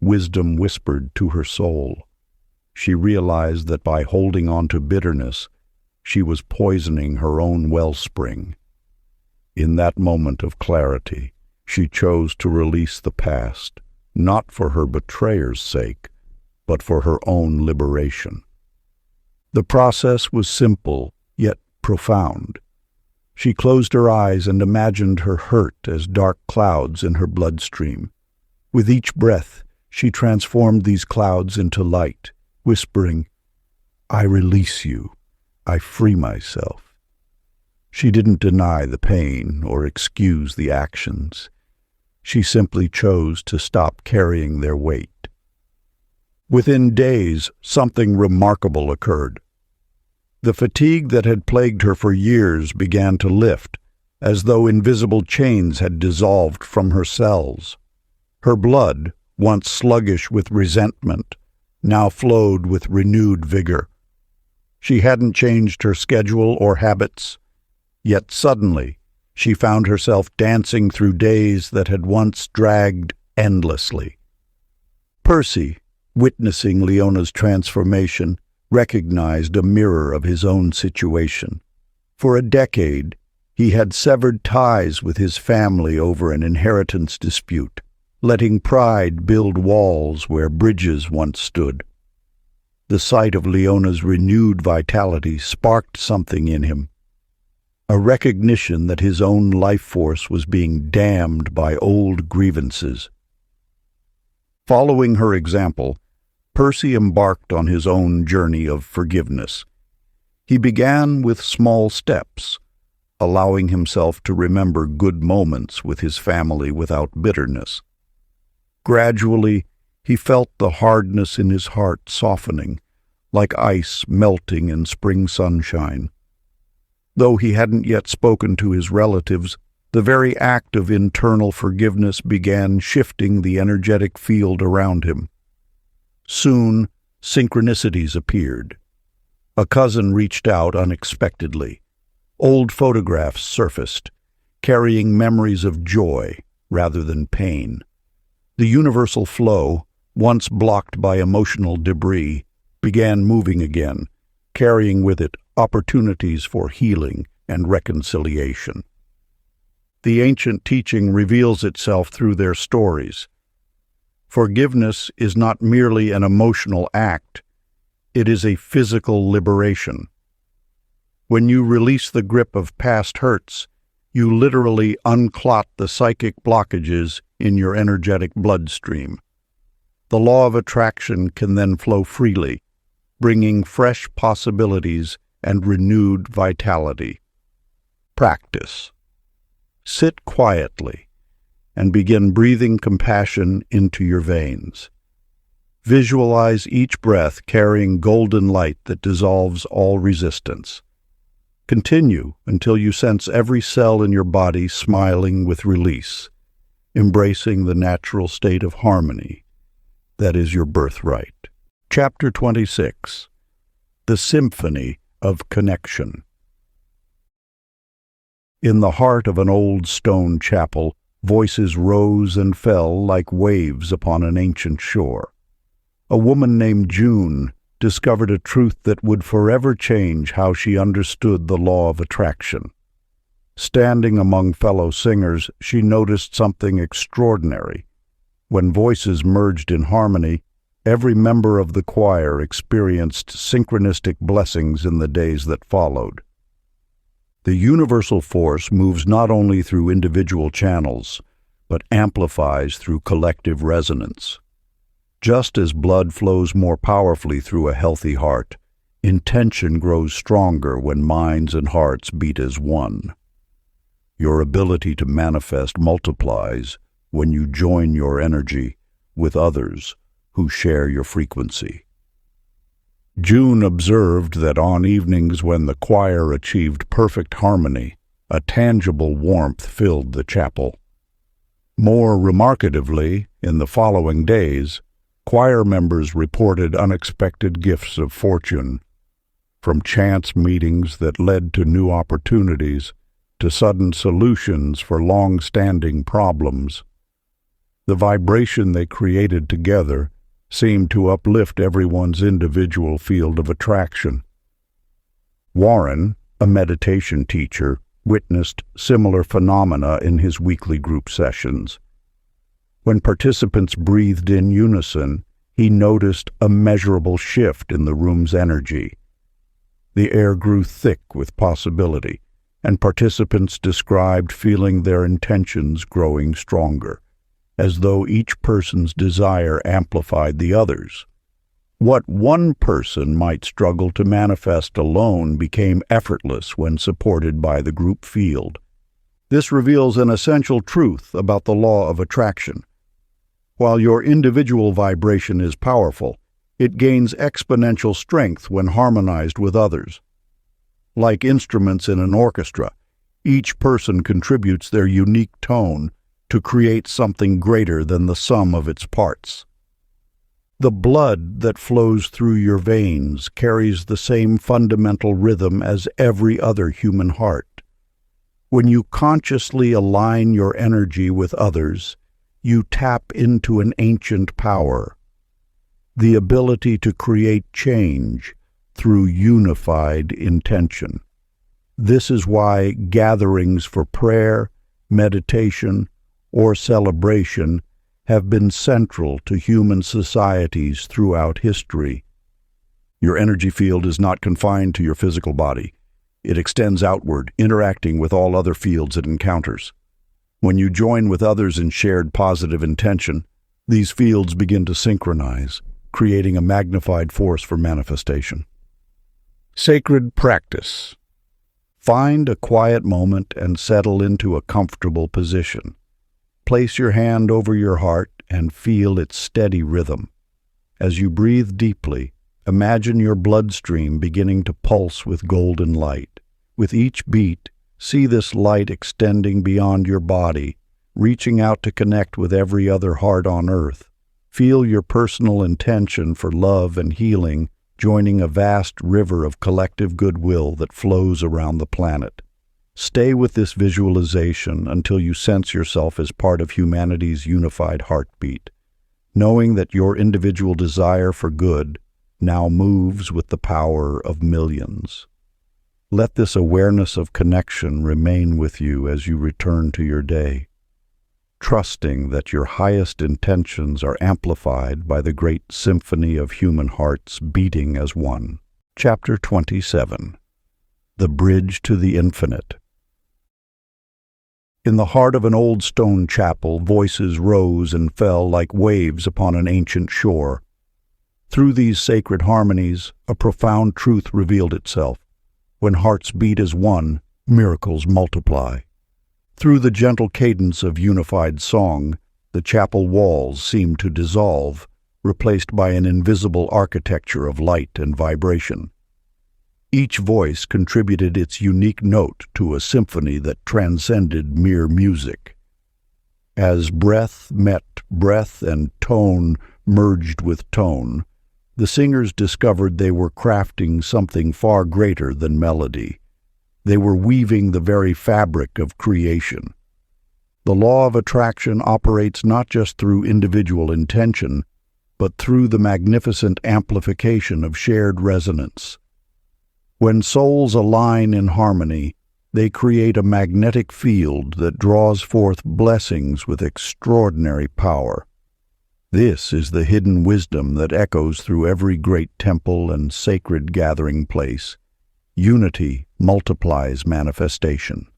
Speaker 1: wisdom whispered to her soul. She realized that by holding on to bitterness, she was poisoning her own wellspring. In that moment of clarity, she chose to release the past, not for her betrayer's sake, but for her own liberation. The process was simple, yet profound. She closed her eyes and imagined her hurt as dark clouds in her bloodstream. With each breath, she transformed these clouds into light, whispering, "I release you. I free myself." She didn't deny the pain or excuse the actions. She simply chose to stop carrying their weight. Within days, something remarkable occurred. The fatigue that had plagued her for years began to lift, as though invisible chains had dissolved from her cells. Her blood, once sluggish with resentment, now flowed with renewed vigor. She hadn't changed her schedule or habits, yet suddenly she found herself dancing through days that had once dragged endlessly. Percy, witnessing Leona's transformation, recognized a mirror of his own situation. For a decade, he had severed ties with his family over an inheritance dispute, letting pride build walls where bridges once stood. The sight of Leona's renewed vitality sparked something in him, a recognition that his own life force was being damned by old grievances. Following her example, Percy embarked on his own journey of forgiveness. He began with small steps, allowing himself to remember good moments with his family without bitterness. Gradually, he felt the hardness in his heart softening, like ice melting in spring sunshine. Though he hadn't yet spoken to his relatives, the very act of internal forgiveness began shifting the energetic field around him. Soon, synchronicities appeared. A cousin reached out unexpectedly. Old photographs surfaced, carrying memories of joy rather than pain. The universal flow, once blocked by emotional debris, began moving again, carrying with it opportunities for healing and reconciliation. The ancient teaching reveals itself through their stories. Forgiveness is not merely an emotional act, it is a physical liberation. When you release the grip of past hurts, you literally unclot the psychic blockages in your energetic bloodstream. The law of attraction can then flow freely, bringing fresh possibilities and renewed vitality. Practice. Sit quietly and begin breathing compassion into your veins. Visualize each breath carrying golden light that dissolves all resistance. Continue until you sense every cell in your body smiling with release, embracing the natural state of harmony that is your birthright. Chapter 26. The Symphony of Connection. In the heart of an old stone chapel, voices rose and fell like waves upon an ancient shore. A woman named June discovered a truth that would forever change how she understood the law of attraction. Standing among fellow singers, she noticed something extraordinary. When voices merged in harmony, every member of the choir experienced synchronistic blessings in the days that followed. The universal force moves not only through individual channels, but amplifies through collective resonance. Just as blood flows more powerfully through a healthy heart, intention grows stronger when minds and hearts beat as one. Your ability to manifest multiplies when you join your energy with others who share your frequency. June observed that on evenings when the choir achieved perfect harmony, a tangible warmth filled the chapel. More remarkably, in the following days, choir members reported unexpected gifts of fortune, from chance meetings that led to new opportunities to sudden solutions for long-standing problems. The vibration they created together seemed to uplift everyone's individual field of attraction. Warren, a meditation teacher, witnessed similar phenomena in his weekly group sessions. When participants breathed in unison, he noticed a measurable shift in the room's energy. The air grew thick with possibility, and participants described feeling their intentions growing stronger, as though each person's desire amplified the others. What one person might struggle to manifest alone became effortless when supported by the group field. This reveals an essential truth about the law of attraction. While your individual vibration is powerful, it gains exponential strength when harmonized with others. Like instruments in an orchestra, each person contributes their unique tone to create something greater than the sum of its parts. The blood that flows through your veins carries the same fundamental rhythm as every other human heart. When you consciously align your energy with others, you tap into an ancient power, the ability to create change through unified intention. This is why gatherings for prayer, meditation, or celebration have been central to human societies throughout history. Your energy field is not confined to your physical body. It extends outward, interacting with all other fields it encounters. When you join with others in shared positive intention, these fields begin to synchronize, creating a magnified force for manifestation. Sacred practice. Find a quiet moment and settle into a comfortable position. Place your hand over your heart and feel its steady rhythm. As you breathe deeply, imagine your bloodstream beginning to pulse with golden light. With each beat, see this light extending beyond your body, reaching out to connect with every other heart on earth. Feel your personal intention for love and healing joining a vast river of collective goodwill that flows around the planet. Stay with this visualization until you sense yourself as part of humanity's unified heartbeat, knowing that your individual desire for good now moves with the power of millions. Let this awareness of connection remain with you as you return to your day, trusting that your highest intentions are amplified by the great symphony of human hearts beating as one. Chapter 27. The Bridge to the Infinite. In the heart of an old stone chapel, voices rose and fell like waves upon an ancient shore. Through these sacred harmonies, a profound truth revealed itself. When hearts beat as one, miracles multiply. Through the gentle cadence of unified song, the chapel walls seemed to dissolve, replaced by an invisible architecture of light and vibration. Each voice contributed its unique note to a symphony that transcended mere music. As breath met breath and tone merged with tone, the singers discovered they were crafting something far greater than melody. They were weaving the very fabric of creation. The law of attraction operates not just through individual intention, but through the magnificent amplification of shared resonance. When souls align in harmony, they create a magnetic field that draws forth blessings with extraordinary power. This is the hidden wisdom that echoes through every great temple and sacred gathering place. Unity multiplies manifestation.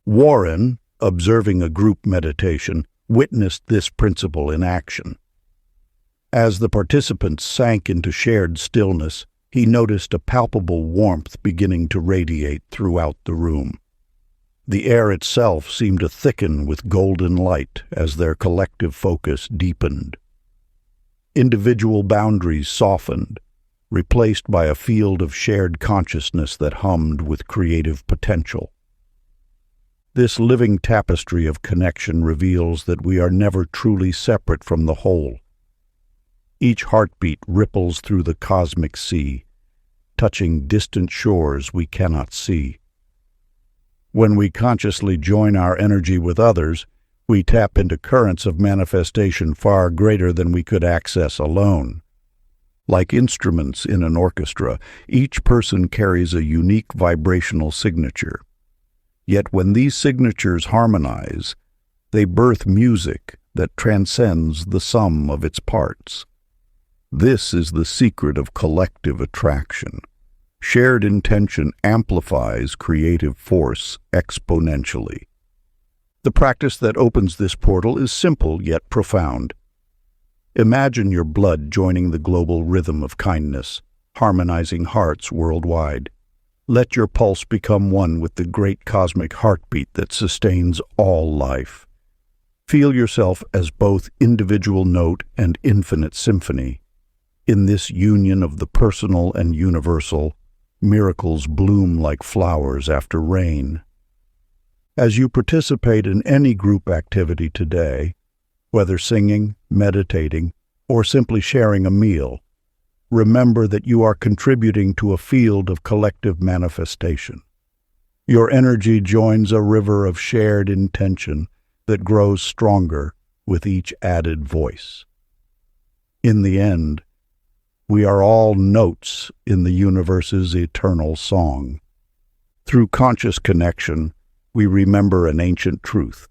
Speaker 1: Warren, observing a group meditation, witnessed this principle in action. As the participants sank into shared stillness, he noticed a palpable warmth beginning to radiate throughout the room. The air itself seemed to thicken with golden light as their collective focus deepened. Individual boundaries softened, replaced by a field of shared consciousness that hummed with creative potential. This living tapestry of connection reveals that we are never truly separate from the whole. Each heartbeat ripples through the cosmic sea, touching distant shores we cannot see. When we consciously join our energy with others, we tap into currents of manifestation far greater than we could access alone. Like instruments in an orchestra, each person carries a unique vibrational signature. Yet when these signatures harmonize, they birth music that transcends the sum of its parts. This is the secret of collective attraction. Shared intention amplifies creative force exponentially. The practice that opens this portal is simple yet profound. Imagine your blood joining the global rhythm of kindness, harmonizing hearts worldwide. Let your pulse become one with the great cosmic heartbeat that sustains all life. Feel yourself as both individual note and infinite symphony. In this union of the personal and universal, miracles bloom like flowers after rain. As you participate in any group activity today, whether singing, meditating, or simply sharing a meal, remember that you are contributing to a field of collective manifestation. Your energy joins a river of shared intention that grows stronger with each added voice. In the end, we are all notes in the universe's eternal song. Through conscious connection, we remember an ancient truth.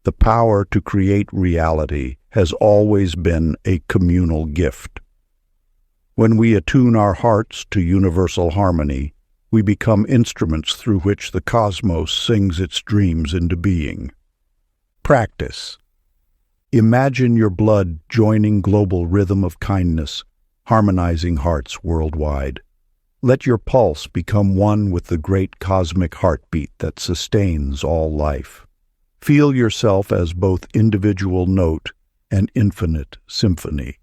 Speaker 1: The power to create reality has always been a communal gift. When we attune our hearts to universal harmony, we become instruments through which the cosmos sings its dreams into being. Practice. Imagine your blood joining global rhythm of kindness, harmonizing hearts worldwide. Let your pulse become one with the great cosmic heartbeat that sustains all life. Feel yourself as both individual note and infinite symphony.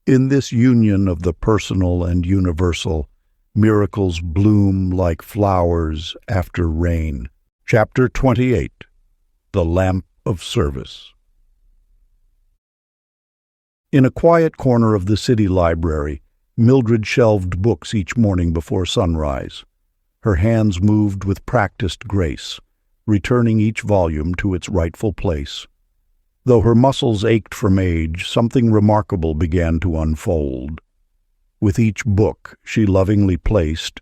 Speaker 1: In this union of the personal and universal, miracles bloom like flowers after rain. Chapter 28. The Lamp of Service. In a quiet corner of the city library, Mildred shelved books each morning before sunrise. Her hands moved with practiced grace, returning each volume to its rightful place. Though her muscles ached from age, something remarkable began to unfold. With each book she lovingly placed,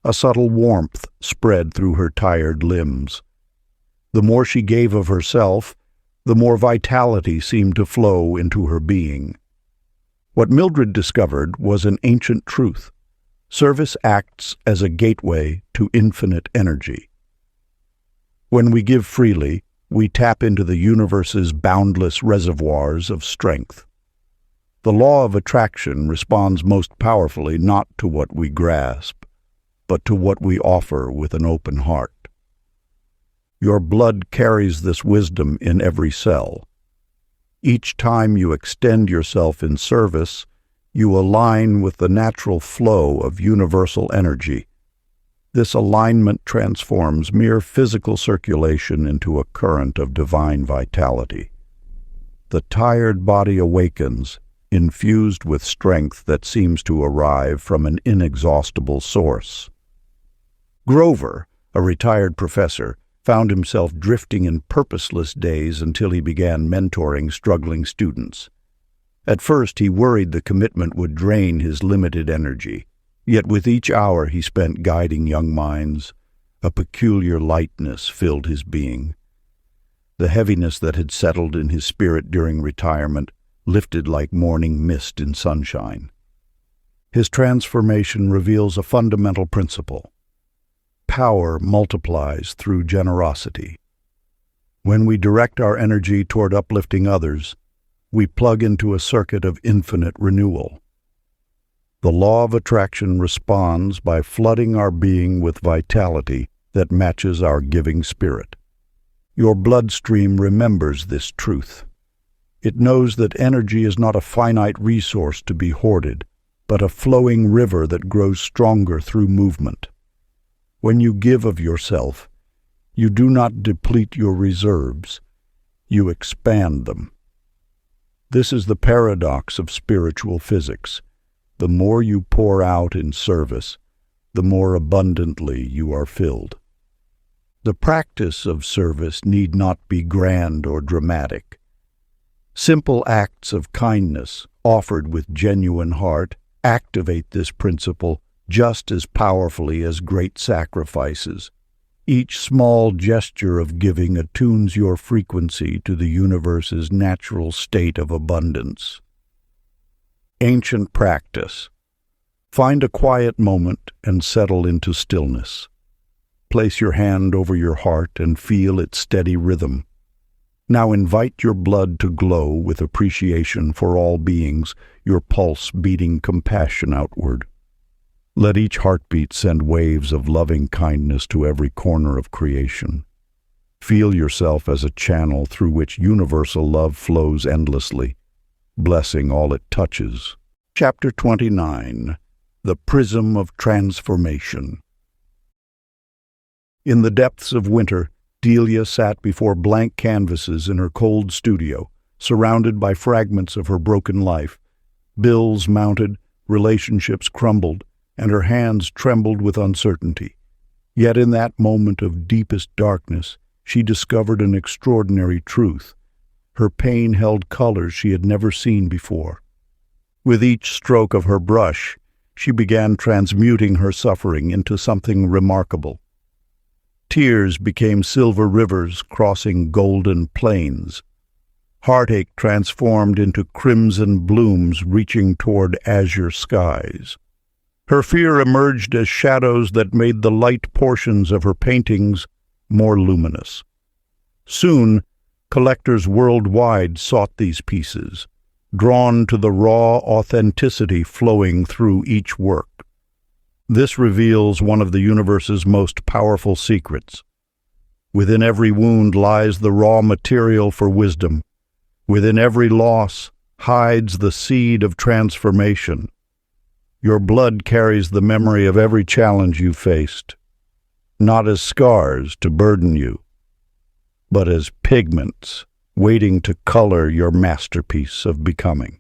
Speaker 1: a subtle warmth spread through her tired limbs. The more she gave of herself, the more vitality seemed to flow into her being. What Mildred discovered was an ancient truth. Service acts as a gateway to infinite energy. When we give freely, we tap into the universe's boundless reservoirs of strength. The law of attraction responds most powerfully not to what we grasp, but to what we offer with an open heart. Your blood carries this wisdom in every cell. Each time you extend yourself in service, you align with the natural flow of universal energy. This alignment transforms mere physical circulation into a current of divine vitality. The tired body awakens, infused with strength that seems to arrive from an inexhaustible source. Grover, a retired professor, found himself drifting in purposeless days until he began mentoring struggling students. At first, he worried the commitment would drain his limited energy. Yet with each hour he spent guiding young minds, a peculiar lightness filled his being. The heaviness that had settled in his spirit during retirement lifted like morning mist in sunshine. His transformation reveals a fundamental principle. power multiplies through generosity. When we direct our energy toward uplifting others, we plug into a circuit of infinite renewal. The law of attraction responds by flooding our being with vitality that matches our giving spirit. Your bloodstream remembers this truth. It knows that energy is not a finite resource to be hoarded, but a flowing river that grows stronger through movement. When you give of yourself, you do not deplete your reserves, you expand them. This is the paradox of spiritual physics. The more you pour out in service, the more abundantly you are filled. The practice of service need not be grand or dramatic. Simple acts of kindness, offered with genuine heart, activate this principle just as powerfully as great sacrifices. Each small gesture of giving attunes your frequency to the universe's natural state of abundance. Ancient practice. Find a quiet moment and settle into stillness. Place your hand over your heart and feel its steady rhythm. Now invite your blood to glow with appreciation for all beings, your pulse beating compassion outward. Let each heartbeat send waves of loving kindness to every corner of creation. Feel yourself as a channel through which universal love flows endlessly, blessing all it touches. Chapter 29. The Prism of Transformation. In the depths of winter, Delia sat before blank canvases in her cold studio, surrounded by fragments of her broken life. Bills mounted, relationships crumbled, and her hands trembled with uncertainty. Yet in that moment of deepest darkness, she discovered an extraordinary truth. Her pain held colors she had never seen before. With each stroke of her brush, she began transmuting her suffering into something remarkable. Tears became silver rivers crossing golden plains. Heartache transformed into crimson blooms reaching toward azure skies. Her fear emerged as shadows that made the light portions of her paintings more luminous. Soon, collectors worldwide sought these pieces, drawn to the raw authenticity flowing through each work. This reveals one of the universe's most powerful secrets. Within every wound lies the raw material for wisdom. Within every loss hides the seed of transformation. Your blood carries the memory of every challenge you faced, not as scars to burden you, but as pigments waiting to color your masterpiece of becoming.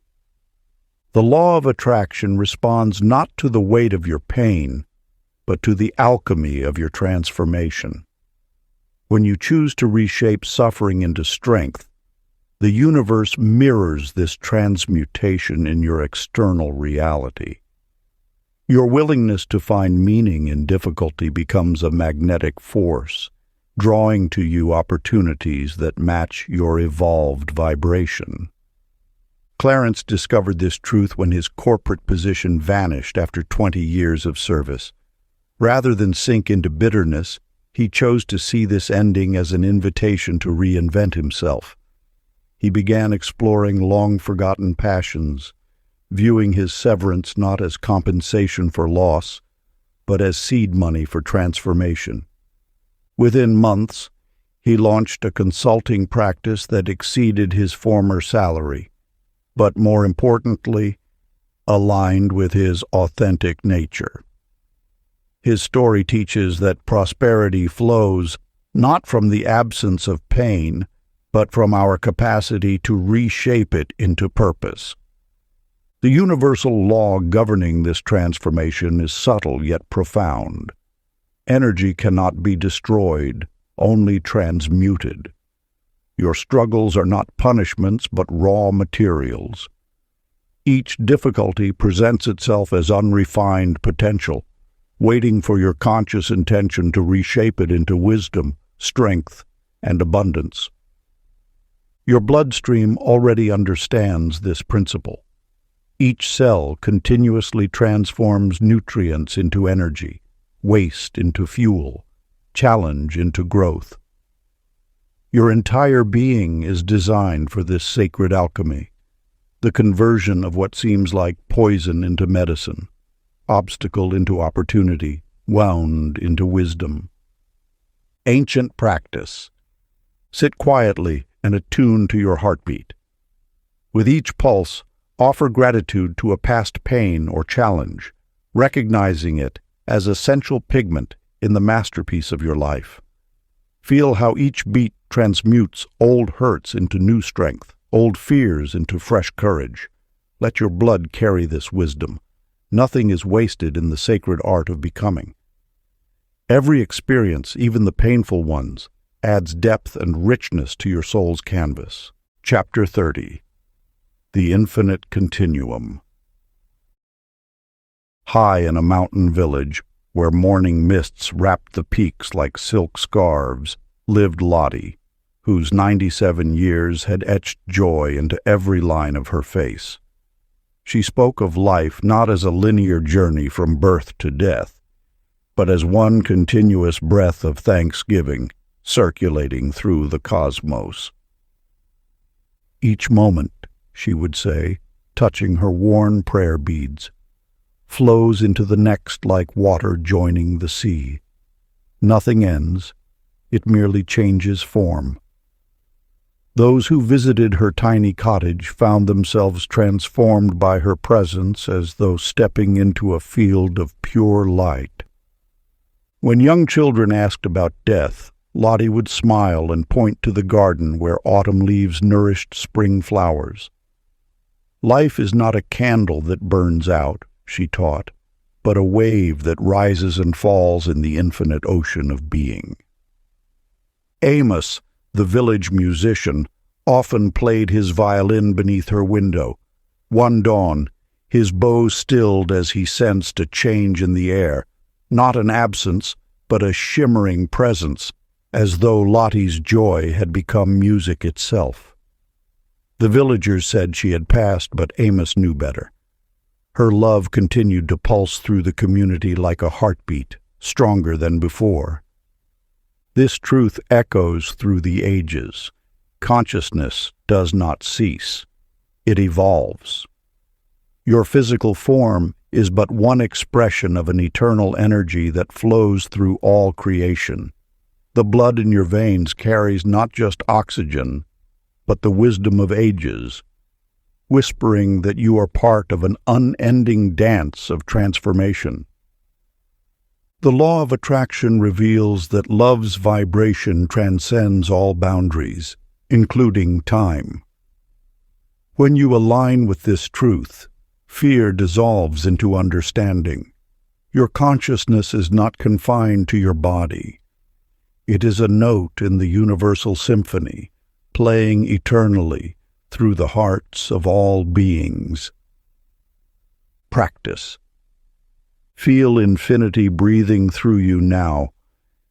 Speaker 1: The law of attraction responds not to the weight of your pain, but to the alchemy of your transformation. When you choose to reshape suffering into strength, the universe mirrors this transmutation in your external reality. Your willingness to find meaning in difficulty becomes a magnetic force, drawing to you opportunities that match your evolved vibration. Clarence discovered this truth when his corporate position vanished after 20 years of service. Rather than sink into bitterness, he chose to see this ending as an invitation to reinvent himself. He began exploring long-forgotten passions, viewing his severance not as compensation for loss, but as seed money for transformation. Within months, he launched a consulting practice that exceeded his former salary, but more importantly, aligned with his authentic nature. His story teaches that prosperity flows not from the absence of pain, but from our capacity to reshape it into purpose. The universal law governing this transformation is subtle yet profound. Energy cannot be destroyed, only transmuted. Your struggles are not punishments but raw materials. Each difficulty presents itself as unrefined potential, waiting for your conscious intention to reshape it into wisdom, strength, and abundance. Your bloodstream already understands this principle. Each cell continuously transforms nutrients into energy, waste into fuel, challenge into growth. Your entire being is designed for this sacred alchemy, the conversion of what seems like poison into medicine, obstacle into opportunity, wound into wisdom. Ancient practice. Sit quietly and attune to your heartbeat. With each pulse, offer gratitude to a past pain or challenge, recognizing it as essential pigment in the masterpiece of your life. Feel how each beat transmutes old hurts into new strength, old fears into fresh courage. Let your blood carry this wisdom. Nothing is wasted in the sacred art of becoming. Every experience, even the painful ones, adds depth and richness to your soul's canvas. Chapter 30. The Infinite Continuum. High in a mountain village, where morning mists wrapped the peaks like silk scarves, lived Lottie, whose 97 years had etched joy into every line of her face. She spoke of life not as a linear journey from birth to death, but as one continuous breath of thanksgiving circulating through the cosmos. Each moment, she would say, touching her worn prayer beads, flows into the next like water joining the sea. Nothing ends, it merely changes form. Those who visited her tiny cottage found themselves transformed by her presence as though stepping into a field of pure light. When young children asked about death, Lottie would smile and point to the garden where autumn leaves nourished spring flowers. Life is not a candle that burns out, she taught, but a wave that rises and falls in the infinite ocean of being. Amos, the village musician, often played his violin beneath her window. One dawn, his bow stilled as he sensed a change in the air, not an absence, but a shimmering presence, as though Lottie's joy had become music itself. The villagers said she had passed, but Amos knew better. Her love continued to pulse through the community like a heartbeat, stronger than before. This truth echoes through the ages. Consciousness does not cease. It evolves. Your physical form is but one expression of an eternal energy that flows through all creation. The blood in your veins carries not just oxygen, but the wisdom of ages, whispering that you are part of an unending dance of transformation. The law of attraction reveals that love's vibration transcends all boundaries, including time. When you align with this truth, fear dissolves into understanding. Your consciousness is not confined to your body. It is a note in the universal symphony, playing eternally through the hearts of all beings. Practice. Feel infinity breathing through you now,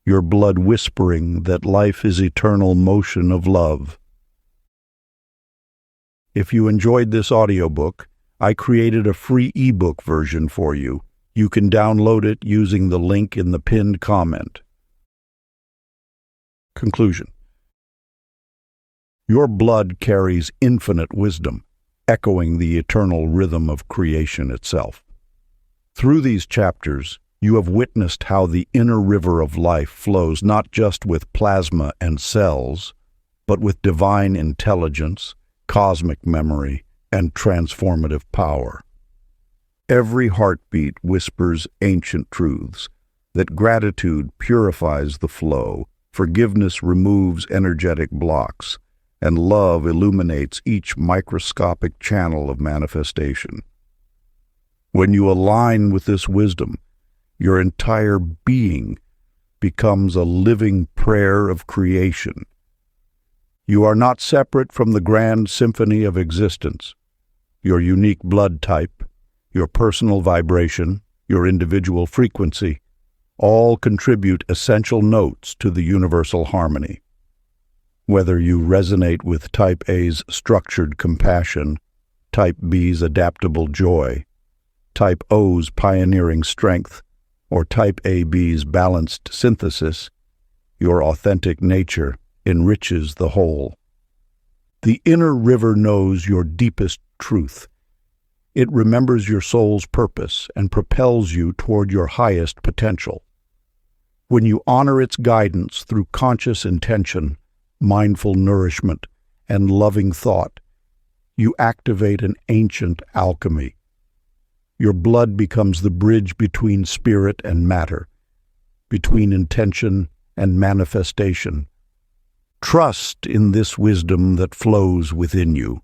Speaker 1: your blood whispering that life is eternal motion of love. If you enjoyed this audiobook, I created a free ebook version for you. You can download it using the link in the pinned comment. Conclusion. Your blood carries infinite wisdom, echoing the eternal rhythm of creation itself. Through these chapters, you have witnessed how the inner river of life flows not just with plasma and cells, but with divine intelligence, cosmic memory, and transformative power. Every heartbeat whispers ancient truths, that gratitude purifies the flow, forgiveness removes energetic blocks, and love illuminates each microscopic channel of manifestation. When you align with this wisdom, your entire being becomes a living prayer of creation. You are not separate from the grand symphony of existence. Your unique blood type, your personal vibration, your individual frequency, all contribute essential notes to the universal harmony. Whether you resonate with Type A's structured compassion, Type B's adaptable joy, Type O's pioneering strength, or type AB's balanced synthesis, your authentic nature enriches the whole. The inner river knows your deepest truth. It remembers your soul's purpose and propels you toward your highest potential. When you honor its guidance through conscious intention, mindful nourishment, and loving thought, you activate an ancient alchemy. Your blood becomes the bridge between spirit and matter, between intention and manifestation. Trust in this wisdom that flows within you.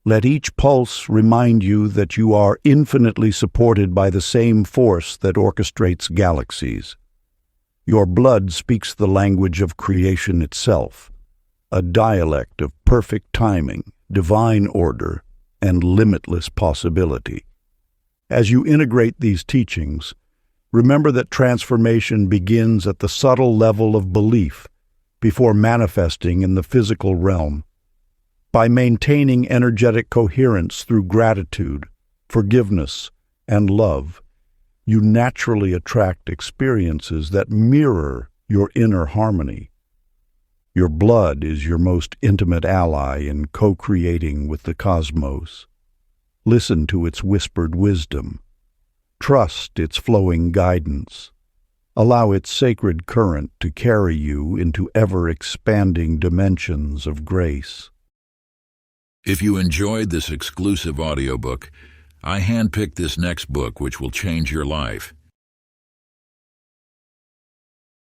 Speaker 1: Let each pulse remind you that you are infinitely supported by the same force that orchestrates galaxies. Your blood speaks the language of creation itself, a dialect of perfect timing, divine order, and limitless possibility. As you integrate these teachings, remember that transformation begins at the subtle level of belief before manifesting in the physical realm. By maintaining energetic coherence through gratitude, forgiveness, and love, you naturally attract experiences that mirror your inner harmony. Your blood is your most intimate ally in co-creating with the cosmos. Listen to its whispered wisdom. Trust its flowing guidance. Allow its sacred current to carry you into ever-expanding dimensions of grace.
Speaker 2: If you enjoyed this exclusive audiobook, I handpicked this next book which will change your life.